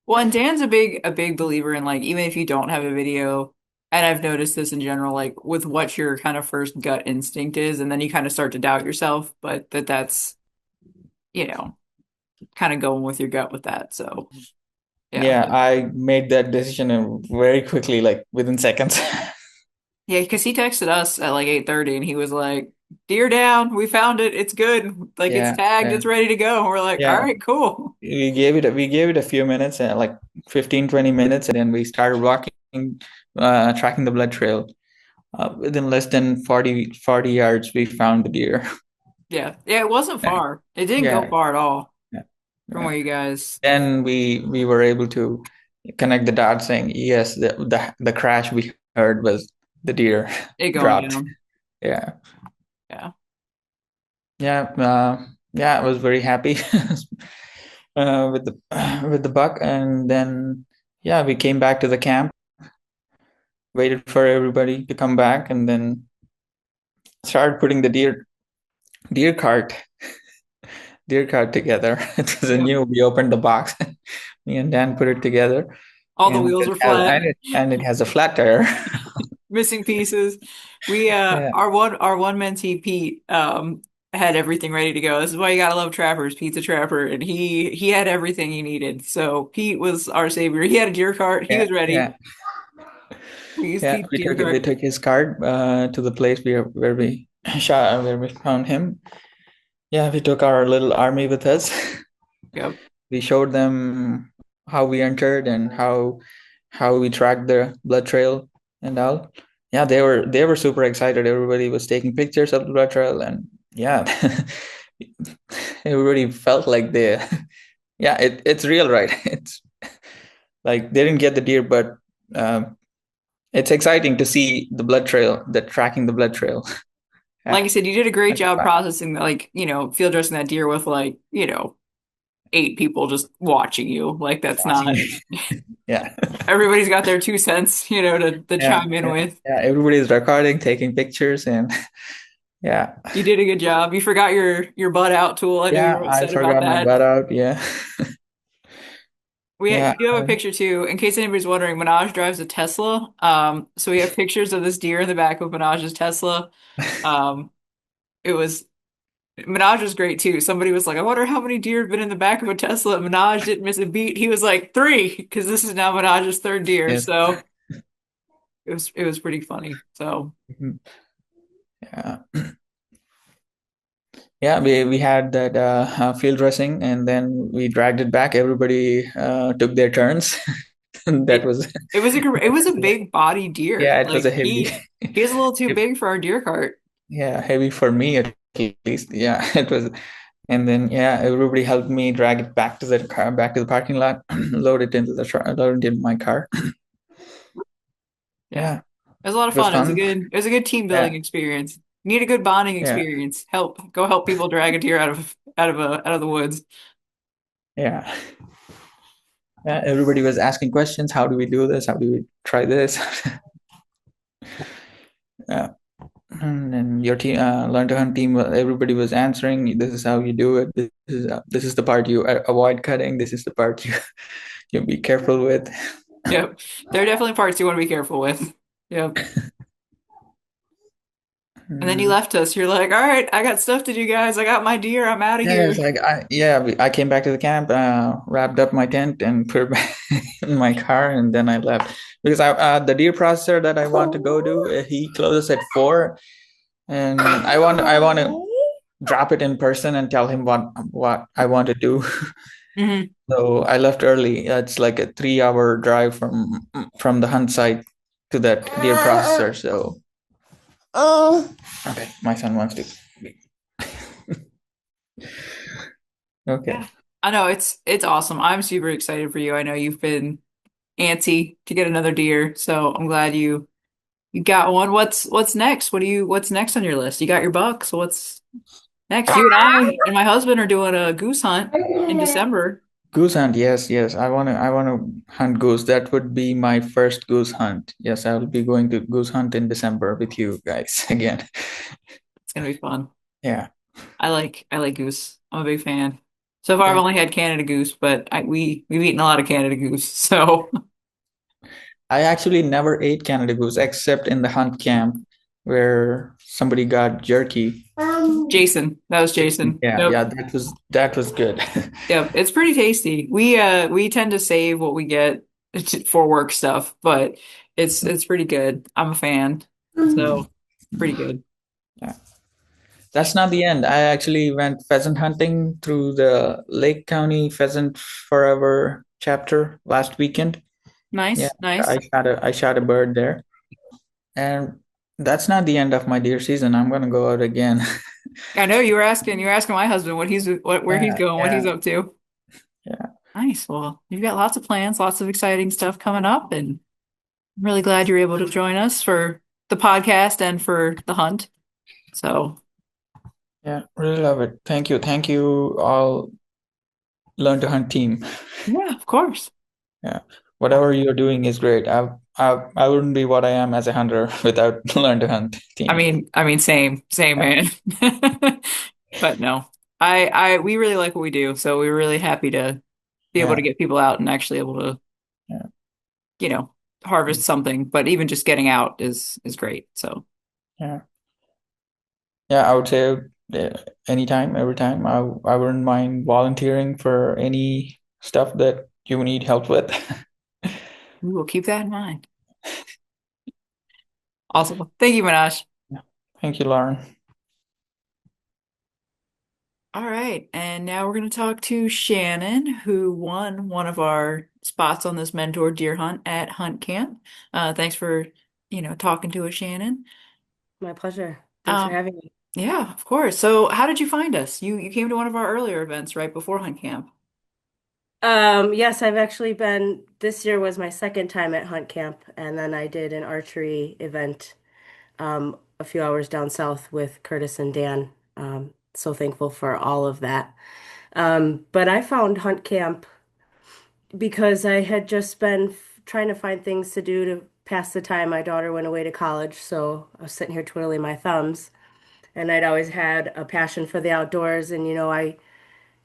Well, and Dan's a big believer in like even if you don't have a video, and I've noticed this in general, like with what your kind of first gut instinct is, and then you kind of start to doubt yourself, but that's, you know, kind of going with your gut with that. So yeah. Yeah, I made that decision very quickly, like within seconds. Yeah, because he texted us at like 8:30 and he was like, "Deer down, we found it, it's good. Like it's Yeah, tagged, yeah, it's ready to go." And we're like, "All yeah. right, cool." We gave it a few minutes, like 15, 20 minutes, and then we started walking, tracking the blood trail. Within less than 40 yards, we found the deer. Yeah. Yeah, it wasn't Yeah, far. It didn't go yeah, far at all yeah, from yeah. where you guys Then we were able to connect the dots, saying yes, the crash we heard was the deer it going dropped. down. Yeah, Yeah. yeah, yeah. I was very happy with the with the buck, and then yeah, we came back to the camp, waited for everybody to come back, and then started putting the deer cart deer cart together. It was a Yep. new. We opened the box, me and Dan put it together, All the and wheels it were has flat. and it has a flat tire. Missing pieces. We Yeah, our one mentee Pete had everything ready to go. This is why you gotta love trappers. Pete's a trapper, and he had everything he needed. So Pete was our savior. He had a deer cart. He yeah, was ready. yeah, We used yeah. Pete's We deer took we cart. took his cart to the place where we shot where we found him. Yeah, we took our little army with us. Yep. We showed them how we entered and how we tracked the blood trail and all. Yeah, they were super excited. Everybody was taking pictures of the blood trail, and yeah, everybody felt like they yeah, it's real, right? It's like they didn't get the deer, but it's exciting to see the blood trail, the tracking the blood trail Like I at, said, you did a great at the job spot. processing, like, field dressing that deer with like, 8 people just watching you. Like that's Watching. not Yeah. everybody's got their 2 cents, to Yeah, chime in yeah, with. yeah. Everybody's recording, taking pictures, and yeah, You did a good job. You forgot your butt out tool. I know you yeah. were I upset about forgot my that. butt out. Yeah, We yeah, do have a picture too, in case anybody's wondering. Minaj drives a Tesla. So we have pictures of this deer in the back of Minaj's Tesla. Um, it was Minaj was great too. Somebody was like, "I wonder how many deer have been in the back of a Tesla." Minaj didn't miss a beat. He was like, "3," because this is now Minaj's third deer. yes, So it was pretty funny. So mhm, yeah, yeah. We had that field dressing, and then we dragged it back. Everybody took their turns. That it was it was a big body deer. yeah, it was a Like heavy, he was a little too big for our deer cart. yeah, heavy for me at least. Yeah, it was. And then yeah, everybody helped me drag it back to the car, back to the parking lot, load it into the truck, load it into my car. Yeah. Yeah, It was a lot of it was fun. It was a fun. good team building Yeah, experience. You need a good bonding yeah, experience. Go help people drag a deer out of the woods. yeah. Yeah, everybody was asking questions. How do we do this? How do we try this? Yeah. And then your team, learn to hunt team, everybody was answering. This is how you do it. This is the part you avoid cutting. This is the part you be careful with. Yep. There are definitely parts you want to be careful with. Yep. And then you Mm. left us. You're like, all right, I got stuff to do, guys. I got my deer. I'm out of Yeah, here. it's like I came back to the camp, wrapped up my tent and put it back in my car, and then I left because the deer processor that I want to go to, he closes at 4, and I want to drop it in person and tell him what I want to do. Hmm. So I left early. It's like a 3-hour drive from the hunt site to that deer processor. So okay, my son wants to. Okay. Yeah. I know it's awesome. I'm super excited for you. I know you've been antsy to get another deer, so I'm glad you got one. What's next? What's next on your list? You got your bucks. What's next? You and I and my husband are doing a goose hunt in December. Goose hunt, yes, yes. I wanna hunt goose. That would be my first goose hunt. Yes, I will be going to goose hunt in December with you guys again. It's gonna be fun. Yeah. I like goose. I'm a big fan. So far, I've Yeah. only had Canada goose, but we've eaten a lot of Canada goose. So I actually never ate Canada goose except in the hunt camp where somebody got jerky. Jason, that was Jason. Yeah, Yep. yeah, that was good. Yep, it's pretty tasty. We tend to save what we get for work stuff, but it's pretty good. I'm a fan. So pretty good. Yeah. That's not the end. I actually went pheasant hunting through the Lake County Pheasant Forever chapter last weekend. Yeah, Nice, nice. I shot a bird there. And that's not the end of my deer season. I'm gonna go out again. I know you were asking my husband where he's Yeah, going, what yeah, he's up to. yeah, Nice. Well, you've got lots of plans, lots of exciting stuff coming up, and I'm really glad you're able to join us for the podcast and for the hunt. So, yeah. Really love it. Thank you, all Learn to Hunt team. yeah, of course. Yeah, whatever you're doing is great. I wouldn't be what I am as a hunter without Learn to Hunt team. Same, Yeah, man. But no, we really like what we do, so we're really happy to be able to yeah, get people out and actually able to, yeah, you know, harvest something. But even just getting out is great. So, yeah. Yeah, I would say anytime, every time. I wouldn't mind volunteering for any stuff that you need help with. we will keep that in mind. Awesome. Thank you, Minash. Yeah. Thank you, Lauren. All right, and now we're going to talk to Shannon, who won one of our spots on this mentor deer hunt at Hunt Camp. Thanks for, talking to us, Shannon. My pleasure. Thanks for Um, having me. yeah, of course. So, how did you find us? You came to one of our earlier events right before Hunt Camp. Yes, I've actually been, this year was my second time at Hunt Camp, and then I did an archery event a few hours down south with Curtis and Dan. So thankful for all of that. But I found Hunt Camp because I had just been trying to find things to do to pass the time. My daughter went away to college, so I was sitting here twiddling my thumbs, and I'd always had a passion for the outdoors, and I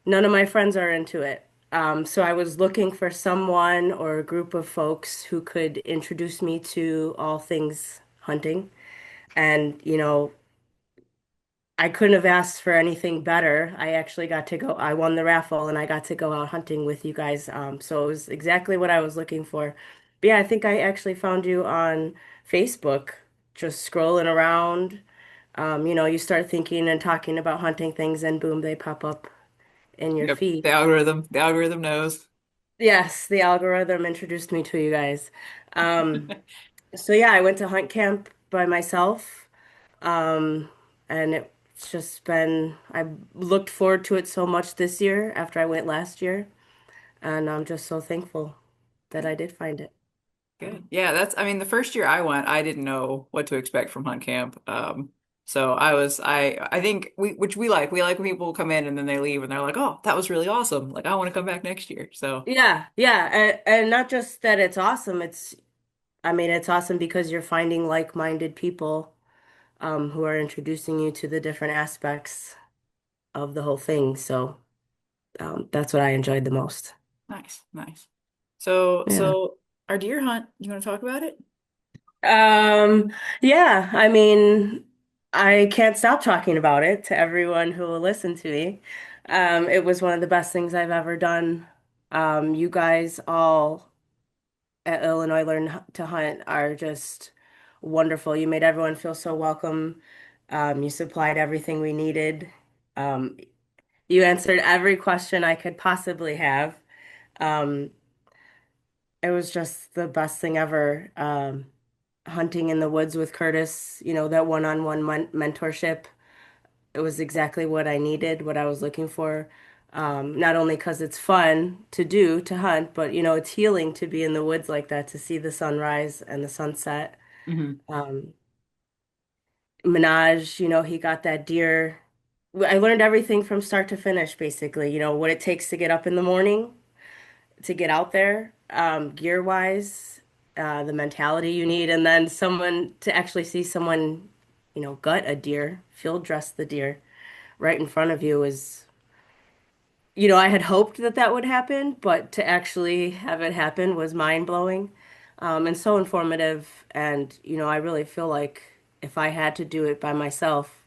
none of my friends are into it. So I was looking for someone or a group of folks who could introduce me to all things hunting. And, I couldn't have asked for anything better. I actually got to go, I won the raffle and I got to go out hunting with you guys. So it was exactly what I was looking for. But yeah, I think I actually found you on Facebook, just scrolling around. You start thinking and talking about hunting things, and boom, they pop up in your Yep, feed. the algorithm knows. Yes, the algorithm introduced me to you guys. Um, so yeah, I went to hunt camp by myself. Um, and it's just been, I looked forward to it so much this year after I went last year. And I'm just so thankful that I did find it. Good. Yeah, I mean, the first year I went, I didn't know what to expect from hunt camp. So I think which we like when people come in and then they leave and they're like, oh, that was really awesome. Like, I want to come back next year. So, Yeah, yeah. And not just that it's awesome, I mean, it's awesome because you're finding like-minded people who are introducing you to the different aspects of the whole thing. So that's what I enjoyed the most. nice, nice. So, Yeah. so our deer hunt, you want to talk about it? Um, yeah, I mean, I can't stop talking about it to everyone who will listen to me. It was one of the best things I've ever done. You guys all at Illinois Learn to Hunt are just wonderful. You made everyone feel so welcome. You supplied everything we needed. Um, you answered every question I could possibly have. Um, it was just the best thing ever. Hunting in the woods with Curtis, that one-on-one mentorship. It was exactly what I needed, what I was looking for. Not only because it's fun to do, to hunt, but it's healing to be in the woods like that, to see the sunrise and the sunset. Hmm. Um, Minaj, he got that deer. I learned everything from start to finish, basically, what it takes to get up in the morning, to get out there, gear wise, the mentality you need, and then someone to actually see someone, gut a deer, field dress the deer right in front of you is, I had hoped that that would happen, but to actually have it happen was mind blowing, and so informative. And, I really feel like if I had to do it by myself,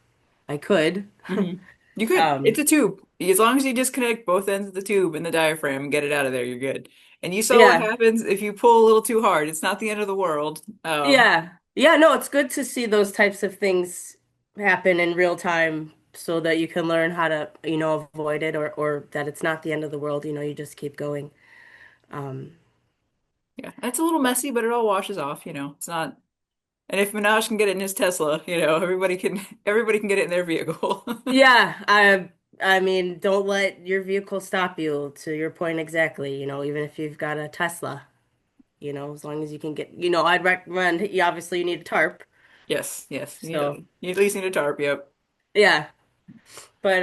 I could. Hmm. You could. It's Um, a tube. As long as you disconnect both ends of the tube and the diaphragm and get it out of there, you're good. And you saw what yeah, happens if you pull a little too hard. It's not the end of the world. yeah, yeah. No, it's good to see those types of things happen in real time so that you can learn how to, avoid it, or that it's not the end of the world. You just keep going. Um, Yeah, it's a little messy, but it all washes off, It's not. And if Minaj can get it in his Tesla, everybody can get it in their vehicle. Yeah, I mean, don't let your vehicle stop you, to your point exactly, even if you've got a Tesla, as long as you can get, I'd recommend, obviously you need a tarp. Yes, yes. So, You at least need a tarp, yep. yeah, but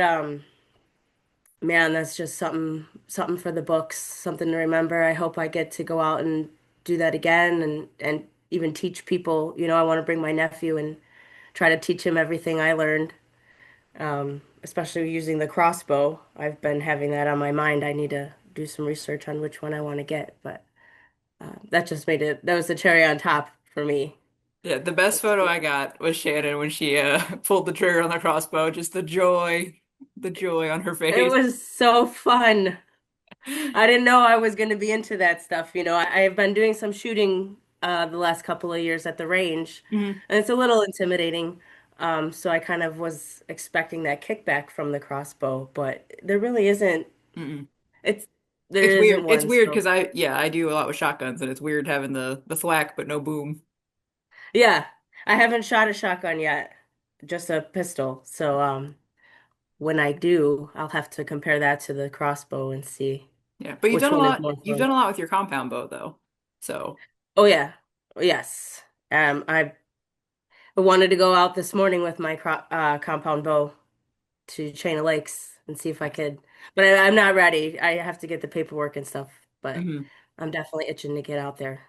man, that's just something for the books, something to remember. I hope I get to go out and do that again, and even teach people, I want to bring my nephew and try to teach him everything I learned. Especially using the crossbow. I've been having that on my mind. I need to do some research on which one I want to get, but that just made it, that was the cherry on top for me. Yeah, the best photo I got was Shannon when she pulled the trigger on the crossbow. Just the joy on her It face. was so fun. I didn't know I was going to be into that stuff. I've been doing some shooting the last couple of years at the range, Hmm. and it's a little intimidating. So I kind of was expecting that kickback from the crossbow, but there really isn't. Mm-mm. It's there It's weird. isn't It's one. weird So because I do a lot with shotguns and it's weird having the thwack but no boom. yeah, I haven't shot a shotgun yet, just a pistol. So when I do, I'll have to compare that to the crossbow and see Yeah, but which one is more you've done fun. a lot with your compound bow though. So, Oh yeah. Yes. I wanted to go out this morning with my compound bow to Chain of Lakes and see if I could, but I'm not ready. I have to get the paperwork and stuff, but mhm. I'm definitely itching to get out there.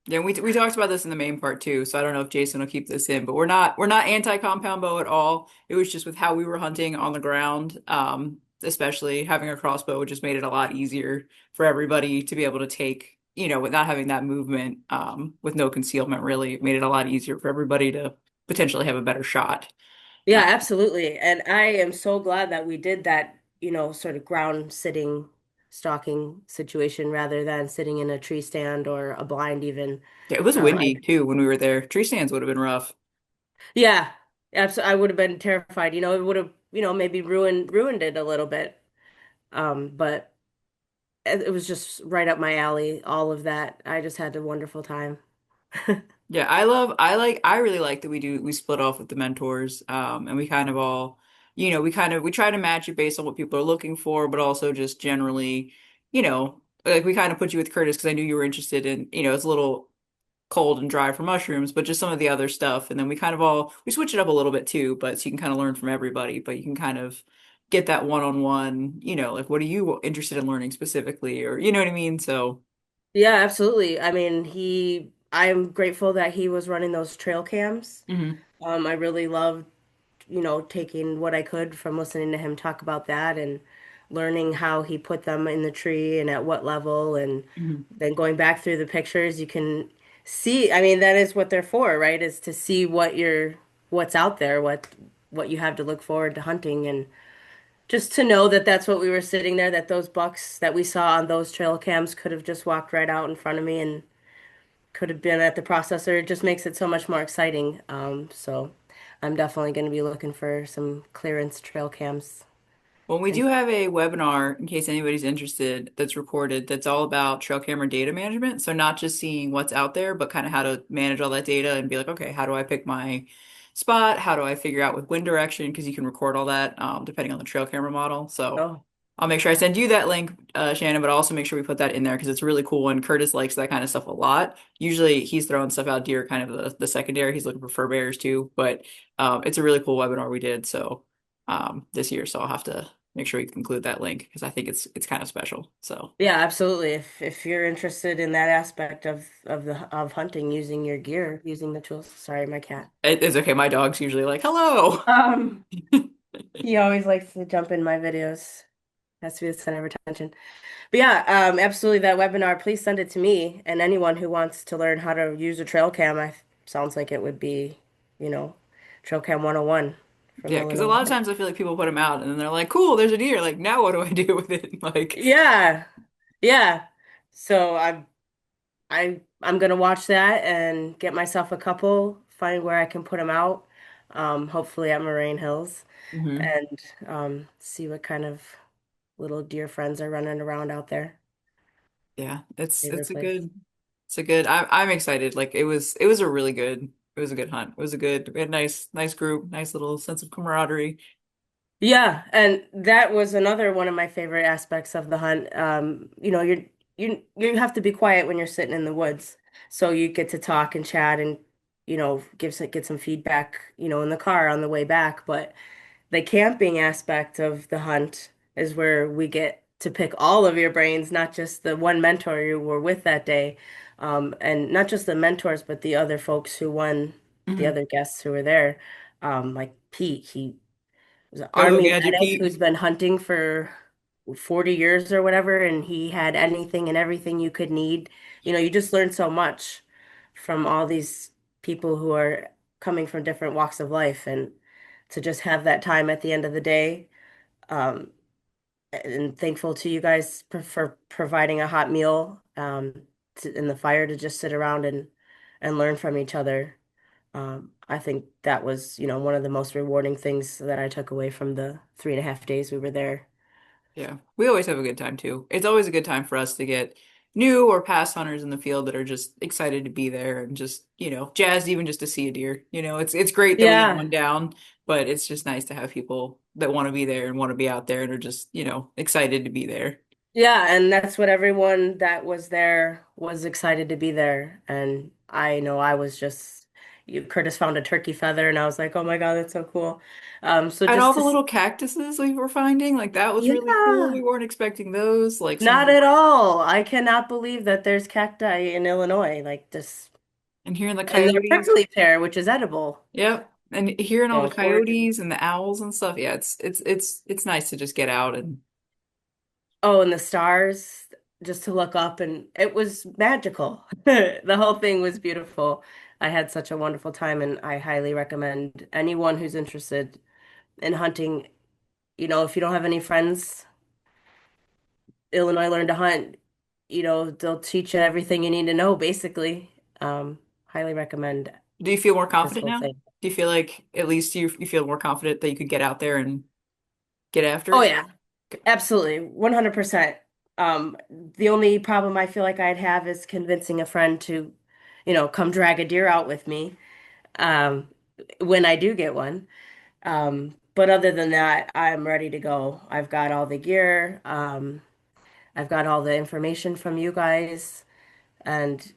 Yeah, we talked about this in the main part too, so I don't know if Jason will keep this in, but we're not anti-compound bow at all. It was just with how we were hunting on the ground, especially having a crossbow just made it a lot easier for everybody to be able to take, with not having that movement, with no concealment really, it made it a lot easier for everybody to potentially have a better shot. Yeah, absolutely. And I am so glad that we did that, sort of ground sitting, stalking situation rather than sitting in a tree stand or a blind even. Yeah, it was I windy too when we were there. Tree stands would have been rough. Yeah, absolutely. I would have been terrified. It would have, maybe ruined it a little bit. But it was just right up my alley, all of that. I just had a wonderful time. Yeah, I really like that we split off with the mentors, and we kind of all, we try to match it based on what people are looking for, but also just generally, like we kind of put you with Curtis because I knew you were interested in, it's a little cold and dry for mushrooms, but just some of the other stuff, and then we switch it up a little bit too, but so you can kind of learn from everybody, but you can kind of get that one-on-one, like what are you interested in learning specifically, or you know what I mean? So, Yeah, absolutely. I mean, I'm grateful that he was running those trail cams. mhm, I really loved, taking what I could from listening to him talk about that and learning how he put them in the tree and at what level. And mhm. then going back through the pictures, you can see, I mean, that is what they're for, right? Is to see what's out there, what you have to look forward to hunting, and just to know that that's what we were sitting there, that those bucks that we saw on those trail cams could have just walked right out in front of me and could have been at the processor. It just makes it so much more exciting. So I'm definitely going to be looking for some clearance trail cams. Well, we And do have a webinar in case anybody's interested that's recorded that's all about trail camera data management. So not just seeing what's out there, but kind of how to manage all that data and be like, okay, how do I pick my spot? How do I figure out with wind direction? Because you can record all that depending on the trail camera model. So oh, I'll make sure I send you that link, Shannon, but I'll also make sure we put that in there because it's really cool and Curtis likes that kind of stuff a lot. Usually he's throwing stuff out deer, kind of the secondary. He's looking for fur bears too, but it's a really cool webinar we did. So this year, so I'll have to make sure we include that link because I think it's kind of special. So yeah, absolutely. If you're interested in that aspect of hunting using your gear, using the tools. Sorry, my cat. it's okay. My dog's usually like, "Hello." Um, he always likes to jump in my videos. Has to be the center of attention. But yeah, absolutely that webinar, please send it to me and anyone who wants to learn how to use a trail cam. Sounds like it would be, you know, trail cam 101 from Yeah, because a Illinois. lot of times I feel like people put them out and then they're like, "Cool, there's a deer." Like, now what do I do with it? Like, Yeah. Yeah. So I'm gonna watch that and get myself a couple, find where I can put them out. Hopefully at Moraine Hills mhm. and see what kind of little deer friends are running around out there. Yeah, it's Favorite a place. good I'm excited. Like it was a really good hunt. It was a good we had a nice group, nice little sense of camaraderie. Yeah, and that was another one of my favorite aspects of the hunt. You have to be quiet when you're sitting in the woods, so you get to talk and chat and get some feedback, in the car on the way back. But the camping aspect of the hunt is where we get to pick all of your brains, not just the one mentor you were with that day, and not just the mentors, but the other folks who won, the Mhm. other guests who were there. Like Pete, he was an Go army Gadget medic Pete. who's been hunting for 40 years or whatever, and he had anything and everything you could need. You just learn so much from all these people who are coming from different walks of life, and to just have that time at the end of the day. Um, and thankful to you guys for providing a hot meal in the fire to just sit around and learn from each other. I think that was, one of the most rewarding things that I took away from the 3.5 days we were there. Yeah, we always have a good time too. It's always a good time for us to get new or past hunters in the field that are just excited to be there and just, jazzed even just to see a deer. It's great that we got Yeah, one down, but it's just nice to have people that want to be there and want to be out there and are just, excited to be there. yeah, and that's what everyone that was there was excited to be there. And I know I was just, Curtis found a turkey feather, and I was like, oh my God, that's so cool. So And all just the to see, little cactuses we were finding, like that was really cool. We yeah. weren't expecting those. Like Not some at all. I cannot believe that there's cacti in Illinois like this. and hearing the And they're coyotes. prickly pear, which is edible. Yep. And hearing all the Gorgeous. coyotes and the owls and stuff. Yeah, it's nice to just get out and Oh, and the stars, just to look up, and it was magical. The whole thing was beautiful. I had such a wonderful time, and I highly recommend anyone who's interested in hunting, if you don't have any friends, Illinois Learn to Hunt, they'll teach you everything you need to know, basically. Highly recommend do you feel more this confident whole now? thing. Do you feel like at least you feel more confident that you could get out there and get after Oh it? yeah, absolutely, 100%. The only problem I feel like I'd have is convincing a friend to, come drag a deer out with me, um, when I do get one. But other than that, I'm ready to go. I've got all the gear. I've got all the information from you guys. And,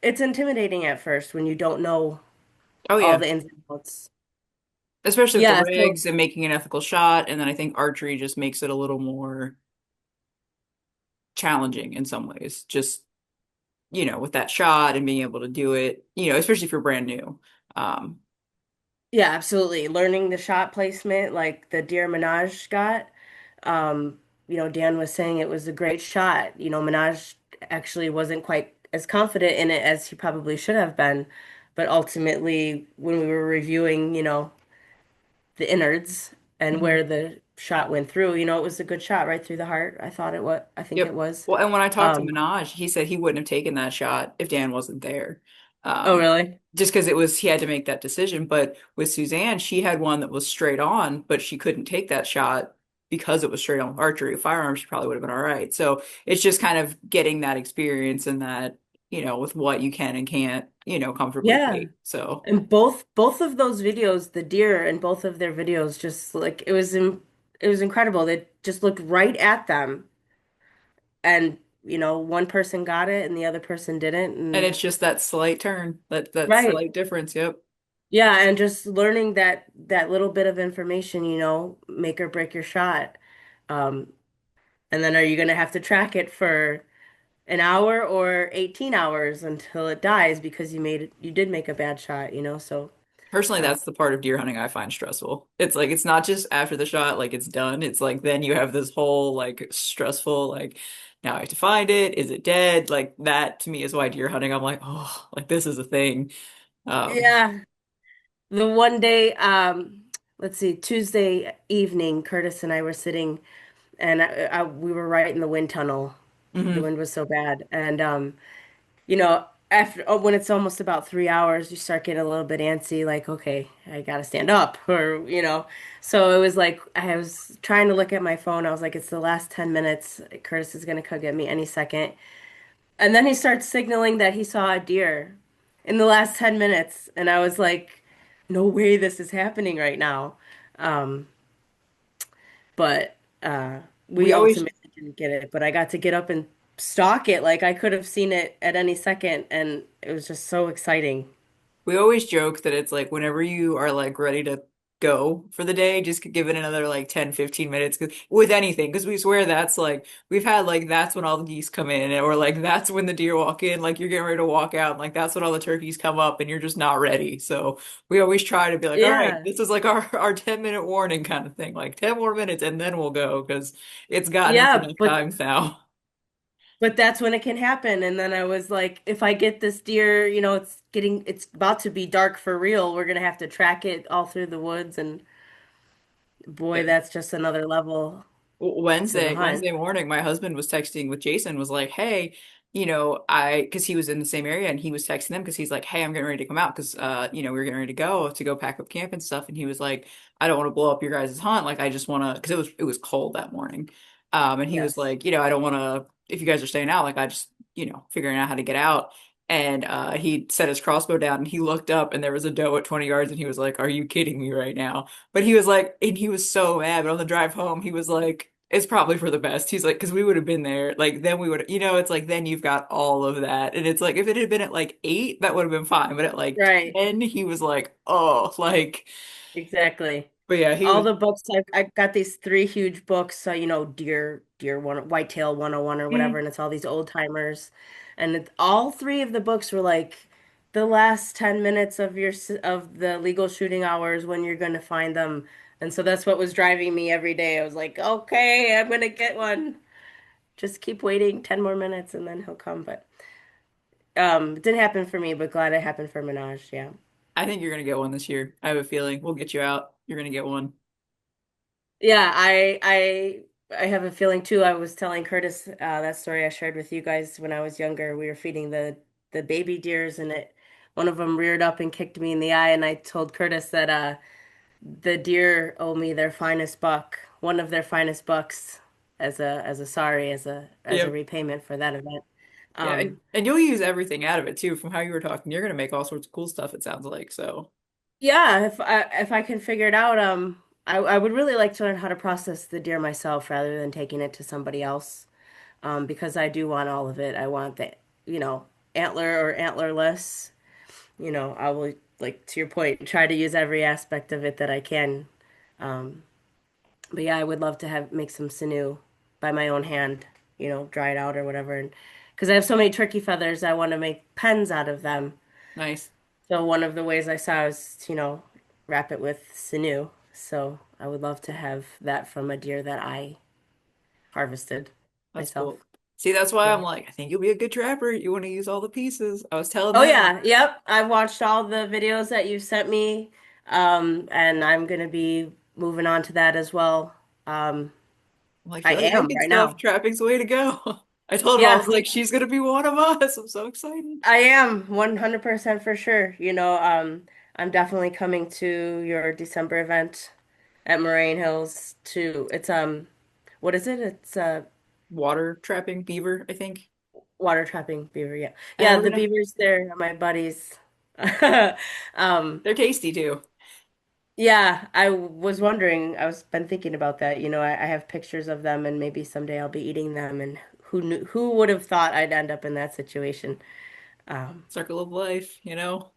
it's intimidating at first when you don't know Oh all yeah. the ins and outs. Especially with the Yeah, so rigs and making an ethical shot. And then I think archery just makes it a little more challenging in some ways. Just, with that shot and being able to do it, especially if you're brand new. Um, yeah, absolutely. Learning the shot placement, like the deer Minaj got. Dan was saying it was a great shot. Minaj actually wasn't quite as confident in it as he probably should have been. But ultimately, when we were reviewing, the innards and Mhm. where the shot went through. You know, it was a good shot right through the heart. I thought it was, I think it Yep. was. Well, and when I talked to Um, Minaj, he said he wouldn't have taken that shot if Dan wasn't there. oh, Um, really? just because it was he had to make that decision. But with Suzanne, she had one that was straight on, but she couldn't take that shot because it was straight on archery. Firearms, she probably would have been all right. So it's just kind of getting that experience and that, with what you can and can't, comfortably Yeah. take. So And both of those videos, the deer in both of their videos, just like it was incredible. They just looked right at them, and one person got it and the other person didn't, and and it's just that slight turn, that right. slight difference. Yep. Yeah, and just learning that little bit of information, make or break your shot. Um, and then are you gonna have to track it for an hour or 18 hours until it dies because you did make a bad shot, so Personally, uh, that's the part of deer hunting I find stressful. It's like it's not just after the shot, like it's done. It's like then you have this whole like stressful, like now I have to find it. Is it dead? Like that to me is why deer hunting, I'm like, oh, like this is a thing. Um, yeah. The one day, let's see, Tuesday evening, Curtis and I were sitting, and we were right in the wind tunnel. The mhm. wind was so bad, and after when it's almost about 3 hours, you start getting a little bit antsy, like, okay, I gotta stand up, or So it was like I was trying to look at my phone. I was like, it's the last 10 minutes. Curtis is gonna come get me any second. And then he starts signaling that he saw a deer in the last 10 minutes. And I was like, no way this is happening right now. Um, but we We always ultimately didn't get it. But I got to get up and stalk it. Like I could have seen it at any second. And it was just so exciting. We always joke that it's like whenever you are like ready to go for the day, just give it another like 10, 15 minutes 'cause, with anything. Because we swear that's like, we've had like, that's when all the geese come in, or like, that's when the deer walk in, like you're getting ready to walk out, and like, that's when all the turkeys come up, and you're just not ready. So we always try to be like, all right, Yeah. this is like our 10-minute warning kind of thing, like 10 more minutes, and then we'll go because it's gotten us Yeah. enough times now. But that's when it can happen. And then I was like, if I get this deer, it's about to be dark for real. We're gonna have to track it all through the woods. And boy, Yeah. that's just another level to the hunt. Wednesday morning, my husband was texting with Jason, was like, hey, because he was in the same area and he was texting them because he's like, hey, I'm getting ready to come out because, we were getting ready to go pack up camp and stuff. And he was like, I don't want to blow up your guys' hunt. Like, I just want to, because it was cold that morning. And he was Yes. like, I don't want to, if you guys are staying out, like, I just, figuring out how to get out. And he set his crossbow down and he looked up and there was a doe at 20 yards and he was like, are you kidding me right now? But he was like, and he was so mad. But on the drive home, he was like, it's probably for the best. He's like, because we would have been there. Like, then we would, it's like, then you've got all of that. And it's like, if it had been at like 8, that would have been fine. But at like Right. 10, he was like, oh, like, Exactly. but yeah, he All was, the books I got these three huge books, so deer one, whitetail 101 or whatever, mm, and it's all these old timers, and all three of the books were like the last 10 minutes of of the legal shooting hours when you're going to find them, and so that's what was driving me every day. I was like, okay, I'm gonna get one. Just keep waiting 10 more minutes and then he'll come. But it didn't happen for me, but glad it happened for Minaj. Yeah. I think you're going to get one this year. I have a feeling we'll get you out. You're going to get one. Yeah, I have a feeling too. I was telling Curtis that story I shared with you guys when I was younger. We were feeding the baby deers, and one of them reared up and kicked me in the eye, and I told Curtis that the deer owe me their finest buck, one of their finest bucks, as a sorry, as a Yep. repayment for that event. Yeah. Um, And you'll use everything out of it too. From how you were talking, you're going to make all sorts of cool stuff, it sounds like. So yeah, if I can figure it out, I would really like to learn how to process the deer myself rather than taking it to somebody else. Because I do want all of it. I want the, antler or antlerless. I will, like to your point, try to use every aspect of it that I can. Um, but yeah, I would love to make some sinew by my own hand, dry it out or whatever. And because I have so many turkey feathers, I want to make pens out of them. nice. So one of the ways I saw is, wrap it with sinew. So I would love to have that from a deer that I harvested That's myself. cool. See, that's why I'm Yeah. like, I think you'll be a good trapper. You want to use all the pieces. I was telling Oh them. yeah, yep. I've watched all the videos that you sent me. And I'm gonna be moving on to that as well. Um, Well, I I feel like am making right stuff, now. trapping's the way to go. I told him, I Yeah, was like, she's gonna be one of us. I'm so excited. I am 100% for sure. I'm definitely coming to your December event at Moraine Hills too. It's what is it? It's Water trapping beaver, I think. water trapping beaver. Yeah, And yeah. we're The gonna, beavers, they're my buddies. Um, they're tasty too. yeah, I was wondering. I was been thinking about that. I have pictures of them, and maybe someday I'll be eating them. And who would have thought I'd end up in that situation? Um, Circle of life,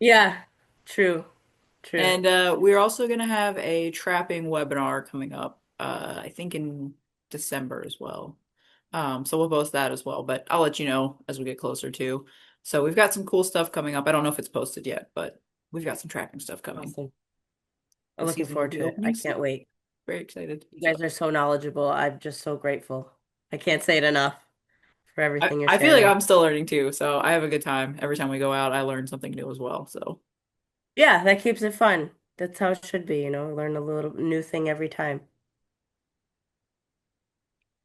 yeah, true, true. And we're also going to have a trapping webinar coming up, I think in December as well. So we'll post that as well, but I'll let you know as we get closer to. So we've got some cool stuff coming up. I don't know if it's posted yet, but we've got some trapping stuff coming. Awesome. I'm The looking season will forward be to it. I opening can't soon. wait. Very excited. You So guys are so knowledgeable. I'm just so grateful. I can't say it enough for I, everything you're I feel like sharing. I'm still learning too. So I have a good time. Every time we go out, I learn something new as well. So Yeah, that keeps it fun. That's how it should be, learn a little new thing every time.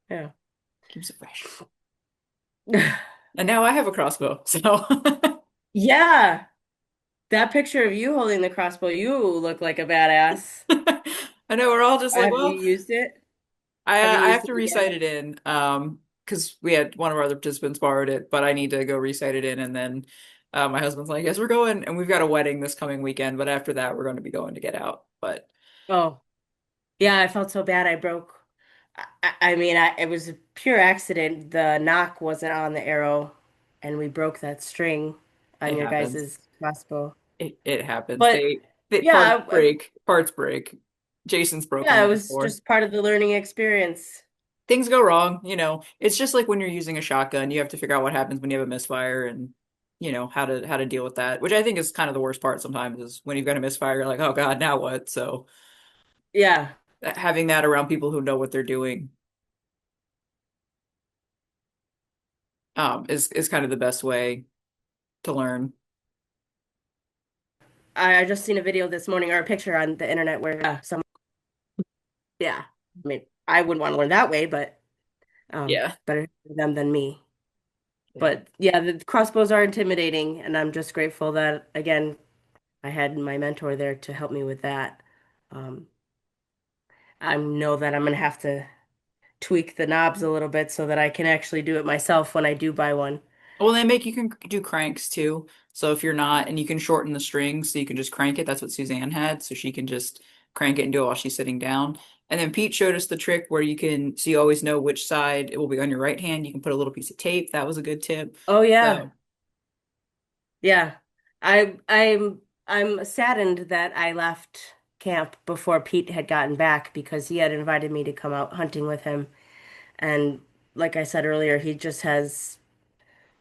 Yeah. keeps it fresh. And now I have a crossbow. So Yeah, that picture of you holding the crossbow, you look like a badass. I know we're all just like, Have you well. used it? I Have you I have used to it recite again? it in because we had one of our other participants borrowed it, but I need to go recite it in and then my husband's like, yes, we're going and we've got a wedding this coming weekend, but after that we're going to be going to get out. But Oh, yeah, I felt so bad. I broke. I mean, it was a pure accident. The knock wasn't on the arrow, and we broke that string on it your happens. guys' crossbow. It happens. But They parts yeah, break, parts break. Jason's broken yeah, it one was before. just part of the learning experience. Things go wrong. It's just like when you're using a shotgun, you have to figure out what happens when you have a misfire and how to deal with that, which I think is kind of the worst part sometimes is when you've got a misfire, you're like, oh God, now what? So Yeah, having that around people who know what they're doing is kind of the best way to learn. I just seen a video this morning or a picture on the internet where some, yeah, I mean, I wouldn't want to learn that way, but Yeah. better for them than me. Yeah. But yeah, the crossbows are intimidating, and I'm just grateful that again I had my mentor there to help me with that. Um, I know that I'm gonna have to tweak the knobs a little bit so that I can actually do it myself when I do buy one. Well, you can do cranks too. So if you're not, and you can shorten the strings so you can just crank it. That's what Suzanne had. So she can just crank it and do it while she's sitting down. And then Pete showed us the trick where so you always know which side it will be on your right hand. You can put a little piece of tape. That was a good tip. Oh yeah, So yeah. I'm saddened that I left camp before Pete had gotten back because he had invited me to come out hunting with him. And like I said earlier, he just has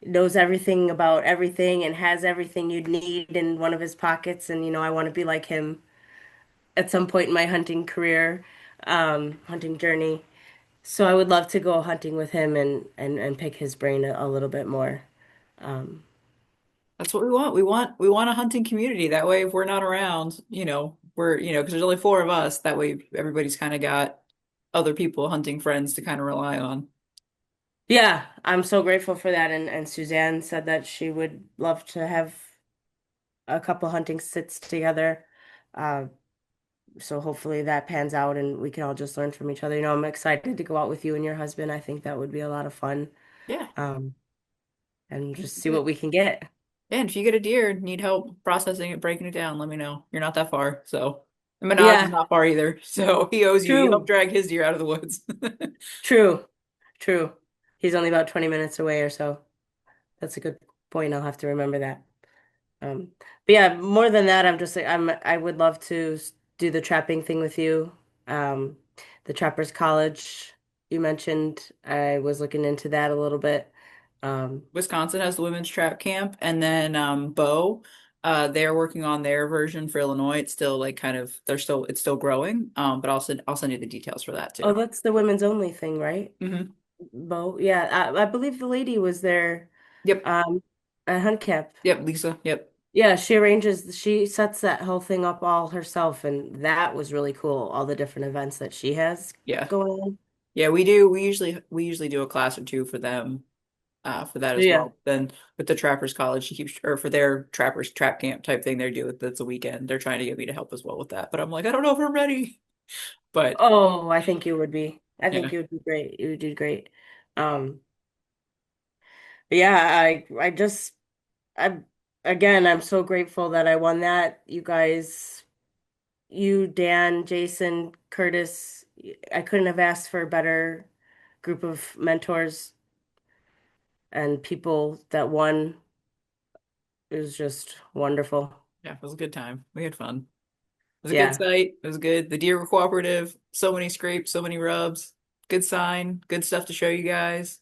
knows everything about everything and has everything you'd need in one of his pockets. And I want to be like him at some point in my hunting career, hunting journey. So I would love to go hunting with him and pick his brain a little bit more. Um, that's what we want. We want a hunting community. That way, if we're not around, because there's only four of us. That way, everybody's kind of got other people, hunting friends to kind of rely on. yeah, I'm so grateful for that. And Suzanne said that she would love to have a couple hunting sits together. Uh, so hopefully that pans out and we can all just learn from each other. I'm excited to go out with you and your husband. I think that would be a lot of fun. Yeah, Um, and it'd just be see what good. we can get. Yeah, and if you get a deer, need help processing it, breaking it down, let me know. You're not that far, so. And Minaj is Yeah, not far either, so he owes you. You help true, drag his deer out of the woods. true, true. He's only about 20 minutes away or so. That's a good point. I'll have to remember that. But yeah, more than that, I'm just like I would love to do the trapping thing with you. Um, the Trappers College you mentioned, I was looking into that a little bit. Um, Wisconsin has the women's trap camp, and then they're working on their version for Illinois. It's still like it's still growing. But I'll send you the details for that oh, too. that's the women's only thing, right? Hmm. Bo, yeah, I believe the lady was there Yep. um, at Hunt Camp. Yep. Lisa. Yep. Yeah, she sets that whole thing up all herself, and that was really cool. All the different events that she has Yeah. going on. Yeah, we do. We usually do a class or two for them, for that as Yeah. well. Then with the Trappers College, she keeps, or for their Trappers Trap Camp type thing they do, that's a weekend. They're trying to get me to help as well with that, but I'm like, I don't know if I'm ready. But Oh, I think you would be. I yeah. think you would be great. You would do great. Um, but yeah, I just I again, I'm so grateful that I won that. You guys, you, Dan, Jason, Curtis, I couldn't have asked for a better group of mentors and people that won. It was just wonderful. Yeah, it was a good time. We had fun. It was a good Yeah. site. It was good. The deer were cooperative. So many scrapes, so many rubs. Good sign. Good stuff to show you guys.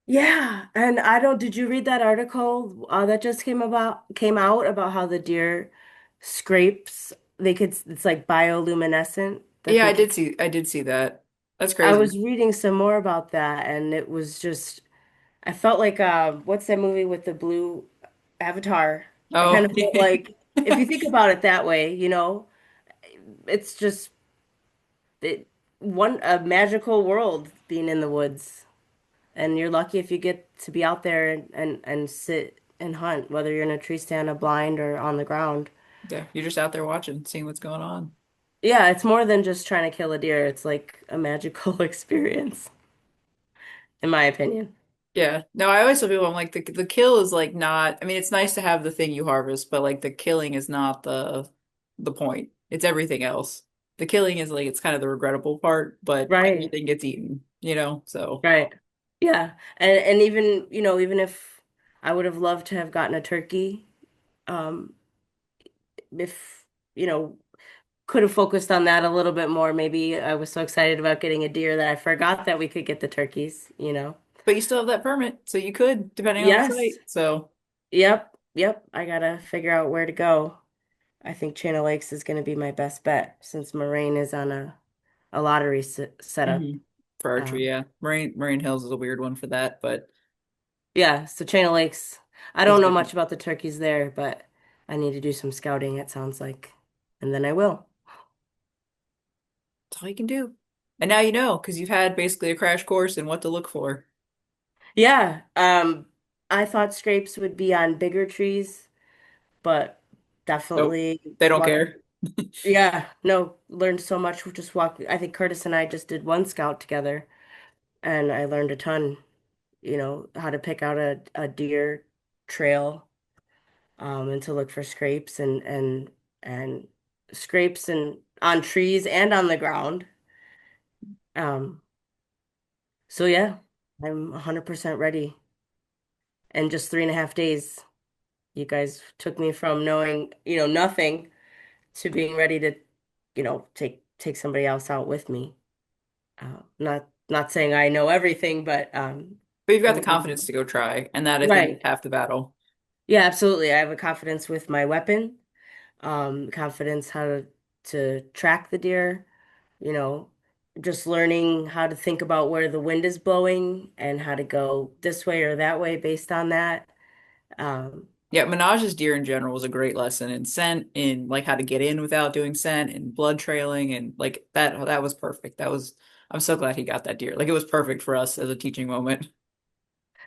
Yeah, and I don't, did you read that article that just came out about how the deer scrapes, they could, it's like bioluminescent that Yeah, they I could. did see I did see that. That's I crazy. was reading some more about that, and it was just, I felt like what's that movie with the blue Avatar? I kind Oh. of felt like if you think about it that way, it's just it, one a magical world being in the woods. And you're lucky if you get to be out there and sit and hunt, whether you're in a tree stand, a blind, or on the ground. Yeah, you're just out there watching, seeing what's going on. Yeah, it's more than just trying to kill a deer. It's like a magical experience, in my opinion. Yeah. No, I always tell people I'm like the kill is like not, I mean it's nice to have the thing you harvest, but like the killing is not the point. It's everything else. The killing is like it's kind of the regrettable part, but Right, everything gets eaten, you know? So right. Yeah. And even, even if I would have loved to have gotten a turkey, um, if, you know, could have focused on that a little bit more. Maybe I was so excited about getting a deer that I forgot that we could get the turkeys. but you still have that permit, so you could, depending on the Yes. site. So Yep, yep. I gotta figure out where to go. I think Channel Lakes is gonna be my best bet since Moraine is on a lottery setup. hmm for archery, Um, yeah. Marine Hills is a weird one for that, but yeah, so Channel Lakes. I it's don't know different. much about the turkeys there, but I need to do some scouting, it sounds like. And then I will. That's all you can do. And now you know, because you've had basically a crash course in what to look for. Yeah, I thought scrapes would be on bigger trees, but Nope. definitely They don't walking. care. Yeah, no, learned so much just walking. I think Curtis and I just did one scout together, and I learned a ton, how to pick out a deer trail, and to look for scrapes and scrapes and on trees and on the ground. Um, so yeah, I'm 100% ready. In just 3.5 days, you guys took me from knowing, nothing to being ready to, take somebody else out with me. Not saying I know everything, but But you've got I'm the ready to confidence go. to go try, and that I think is Right. half the battle. Yeah, absolutely. I have a confidence with my weapon, confidence how to track the deer, you know, just learning how to think about where the wind is blowing and how to go this way or that way based on that. Um, Yeah, Menage's deer in general was a great lesson in scent, in like how to get in without doing scent, and blood trailing, and like that was perfect. That was I'm so glad he got that deer. Like it was perfect for us as a teaching moment.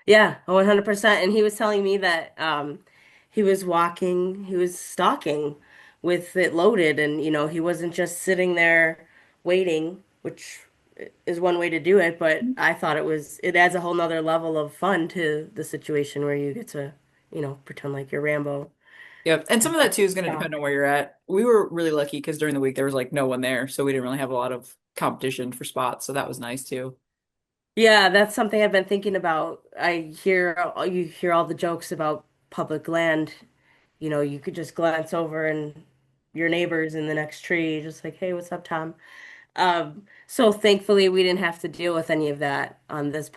yeah, 100%. And he was telling me that he was stalking with it loaded, and he wasn't just sitting there waiting, which is one way to do it, but I thought it adds a whole nother level of fun to the situation where you get to, pretend like you're Rambo Yep. And some and of that too is going to depend stalk. on where you're at. We were really lucky because during the week there was like no one there, so we didn't really have a lot of competition for spots, so that was nice too. Yeah, that's something I've been thinking about. You hear all the jokes about public land. You could just glance over and your neighbor's in the next tree, just like, hey, what's up, Tom? So thankfully we didn't have to deal with any of that in this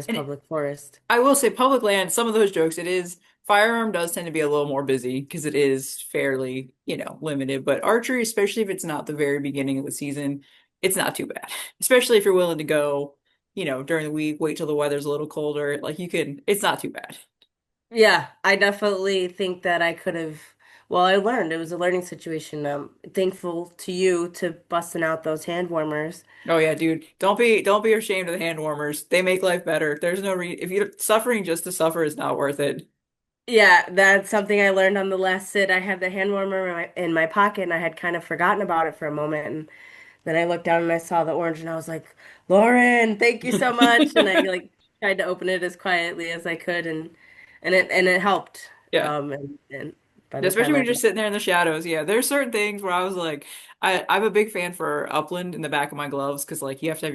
And public forest. I will say public land, some of those jokes, it is firearm does tend to be a little more busy because it is fairly, limited. But archery, especially if it's not the very beginning of the season, it's not too bad. Especially if you're willing to go, during the week, wait till the weather's a little colder. Like you can, it's not too bad. Yeah, I definitely think that I could have. Well, I learned it was a learning situation. Thankful to you to busting out those hand warmers. Oh yeah, dude. Don't be ashamed of the hand warmers. They make life better. There's no re if you're suffering just to suffer is not worth it. Yeah, that's something I learned on the last sit. I had the hand warmer in my pocket, and I had kind of forgotten about it for a moment. And then I looked down and I saw the orange, and I was like, "Lauren, thank you so much." And I like tried to open it as quietly as I could, and it helped. Yeah. And by the Especially time when I you're just sitting there in the shadows. Yeah, there's certain things where I was like, I'm a big fan for upland in the back of my gloves because like you have to have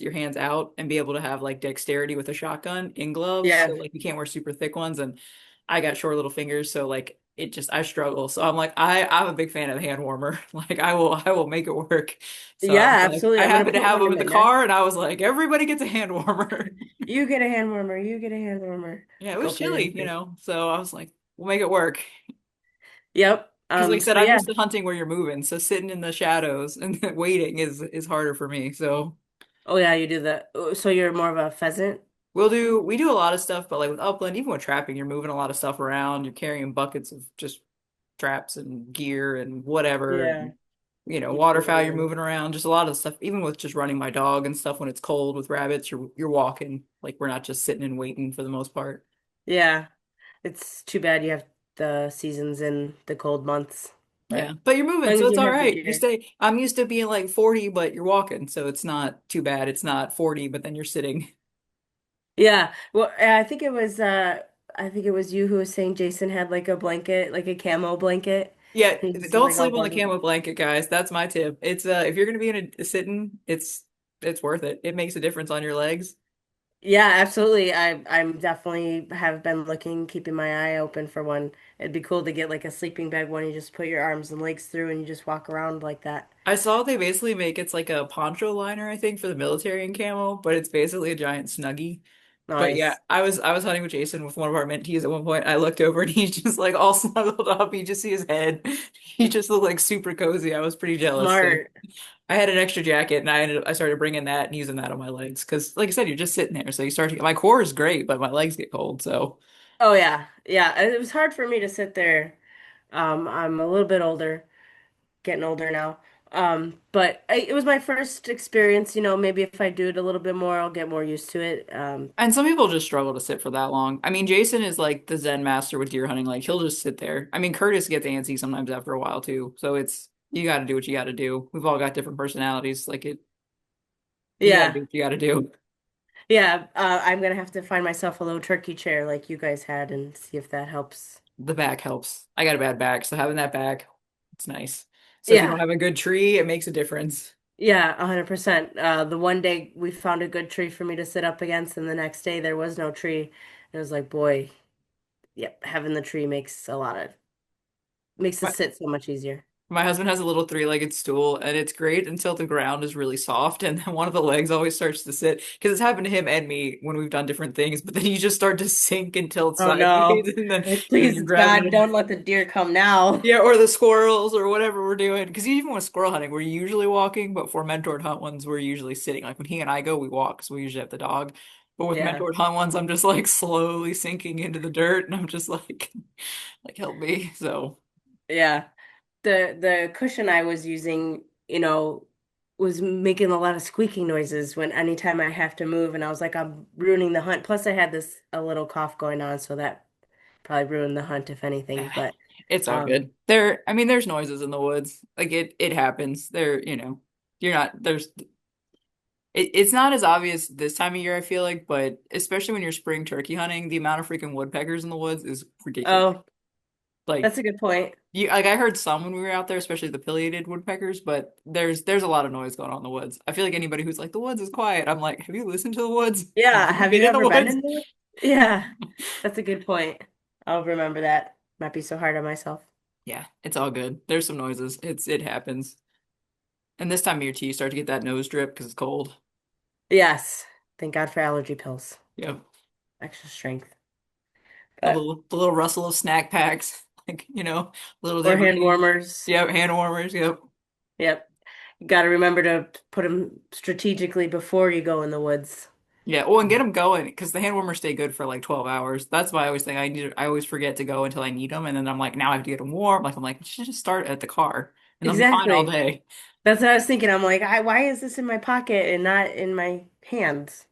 your hands out and be able to have like dexterity with a shotgun in gloves. yeah, So like you can't wear super thick ones, and I got short little fingers, so like it just I struggle. So I'm like I'm a big fan of the hand warmer. Like I will make it work. So I was yeah, like absolutely. I I'm gonna happened to put have one them in in the my neck. car, and I was like everybody gets a hand warmer. You get a hand warmer. You get a hand warmer. Yeah, it Go was for your chilly, so I was like we'll make it work. Yep. Because like I said, So I'm yeah, used to hunting where you're moving, so sitting in the shadows and waiting is harder for me. So oh yeah, you do that. So you're more of a pheasant? we do a lot of stuff, but like with upland, even with trapping, you're moving a lot of stuff around. You're carrying buckets of just traps and gear and whatever. Yeah, And, keeps you waterfowl, you're moving. moving around. Just a lot of stuff. Even with just running my dog and stuff when it's cold with rabbits, you're walking. Like we're not just sitting and waiting for the most part. Yeah, it's too bad you have the seasons in the cold months, Yeah, but but you're as moving, long so as it's you all have the right. You gear. stay. I'm used to being like 40, but you're walking, so it's not too bad. It's not 40, but then you're sitting. Yeah. Well, I think it was you who was saying Jason had like a blanket, like a camo blanket. Yeah, He just was don't like all sleep on the bundled camo up. blanket, guys. That's my tip. It's if you're gonna be in a sitting, it's worth it. It makes a difference on your legs. Yeah, absolutely. I'm definitely have been looking, keeping my eye open for one. It'd be cool to get like a sleeping bag one you just put your arms and legs through and you just walk around like that. I saw they basically make it's like a poncho liner, I think, for the military in camo, but it's basically a giant snuggie. But yeah, Nice. I was hunting with Jason with one of our mentees at one point. I looked over and he's just like all snuggled up. You just see his head. He just looked like super cozy. I was pretty jealous. So Smart. I had an extra jacket and I started bringing that and using that on my legs because, like I said, you're just sitting there, so you start to my core is great, but my legs get cold. So Oh yeah. Yeah. It was hard for me to sit there. I'm a little bit older, getting older now. But it was my first experience, maybe if I do it a little bit more, I'll get more used to it. and some people just struggle to sit for that long. I mean, Jason is like the Zen master with deer hunting. Like he'll just sit there. I mean, Curtis gets antsy sometimes after a while too. So it's you got to do what you got to do. We've all got different personalities. You got to Yeah. do what you got to do. Yeah. I'm gonna have to find myself a little turkey chair like you guys had and see if that helps. The back helps. I got a bad back, so having that back, it's nice. So if you don't Yeah. have a good tree, it makes a difference. Yeah, 100%. The one day we found a good tree for me to sit up against, and the next day there was no tree. And it was like, boy, yep, having the tree makes the sit so much easier. My husband has a little three-legged stool, and it's great until the ground is really soft, and then one of the legs always starts to sit. Because it's happened to him and me when we've done different things, but then you just start to sink and tilt Oh sideways, no. and then Like, and then you're please, grabbing God, it. don't let the deer come now. Yeah, or the squirrels or whatever we're doing. Because even with squirrel hunting, we're usually walking, but for mentored hunt ones, we're usually sitting. Like when he and I go, we walk because we usually have the dog. But with Yeah. mentored hunt ones, I'm just like slowly sinking into the dirt, and I'm just like, like help me. So. Yeah. The cushion I was using, was making a lot of squeaking noises when anytime I have to move, and I was like, I'm ruining the hunt. Plus, I had this a little cough going on, so that probably ruined the hunt, if anything. But It's all um, good. I mean, there's noises in the woods. Like it happens. You're not, it's not as obvious this time of year, I feel like, but especially when you're spring turkey hunting, the amount of freaking woodpeckers in the woods is ridiculous. oh, Like, that's a good point. I heard some when we were out there, especially the pileated woodpeckers, but there's a lot of noise going on in the woods. I feel like anybody who's like, the woods is quiet, I'm like, have you listened to the woods? Have Yeah, you have been you in the ever been woods? in there? Yeah, that's a good point. I'll remember that. Not be so hard on myself. Yeah, it's all good. There's some noises. It happens. And this time of year too, you start to get that nose drip because it's cold. Yes, thank God for allergy pills. Yep. Extra strength. The But little rustle of snack packs, like, little or hand debris. warmers. Yep, hand warmers, yep. Yep. Got to remember to put them strategically before you go in the woods. Yeah, well, and get them going because the hand warmers stay good for like 12 hours. That's why I always think I always forget to go until I need them, and then I'm like, now I have to get them warm. Like I'm like, you should just start at the car, and they'll be fine all Exactly. day. That's what I was thinking. I'm like, why is this in my pocket and not in my hands?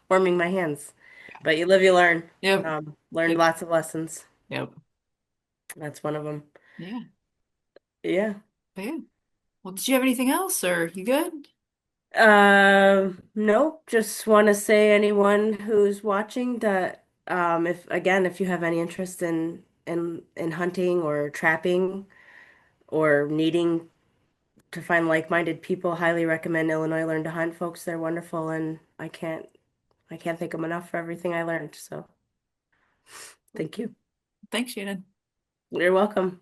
Warming my hands. But you live, you learn. Yep, Learned yep, lots of lessons. yep. That's one of them. Yeah, Yeah. but yeah. Well, did you have anything else, or you good? Nope. Just want to say anyone who's watching that if you have any interest in hunting or trapping or needing to find like-minded people, highly recommend Illinois Learn to Hunt, folks. They're wonderful, and I can't thank them enough for everything I learned. So thank you. Thanks, Shannon. You're welcome.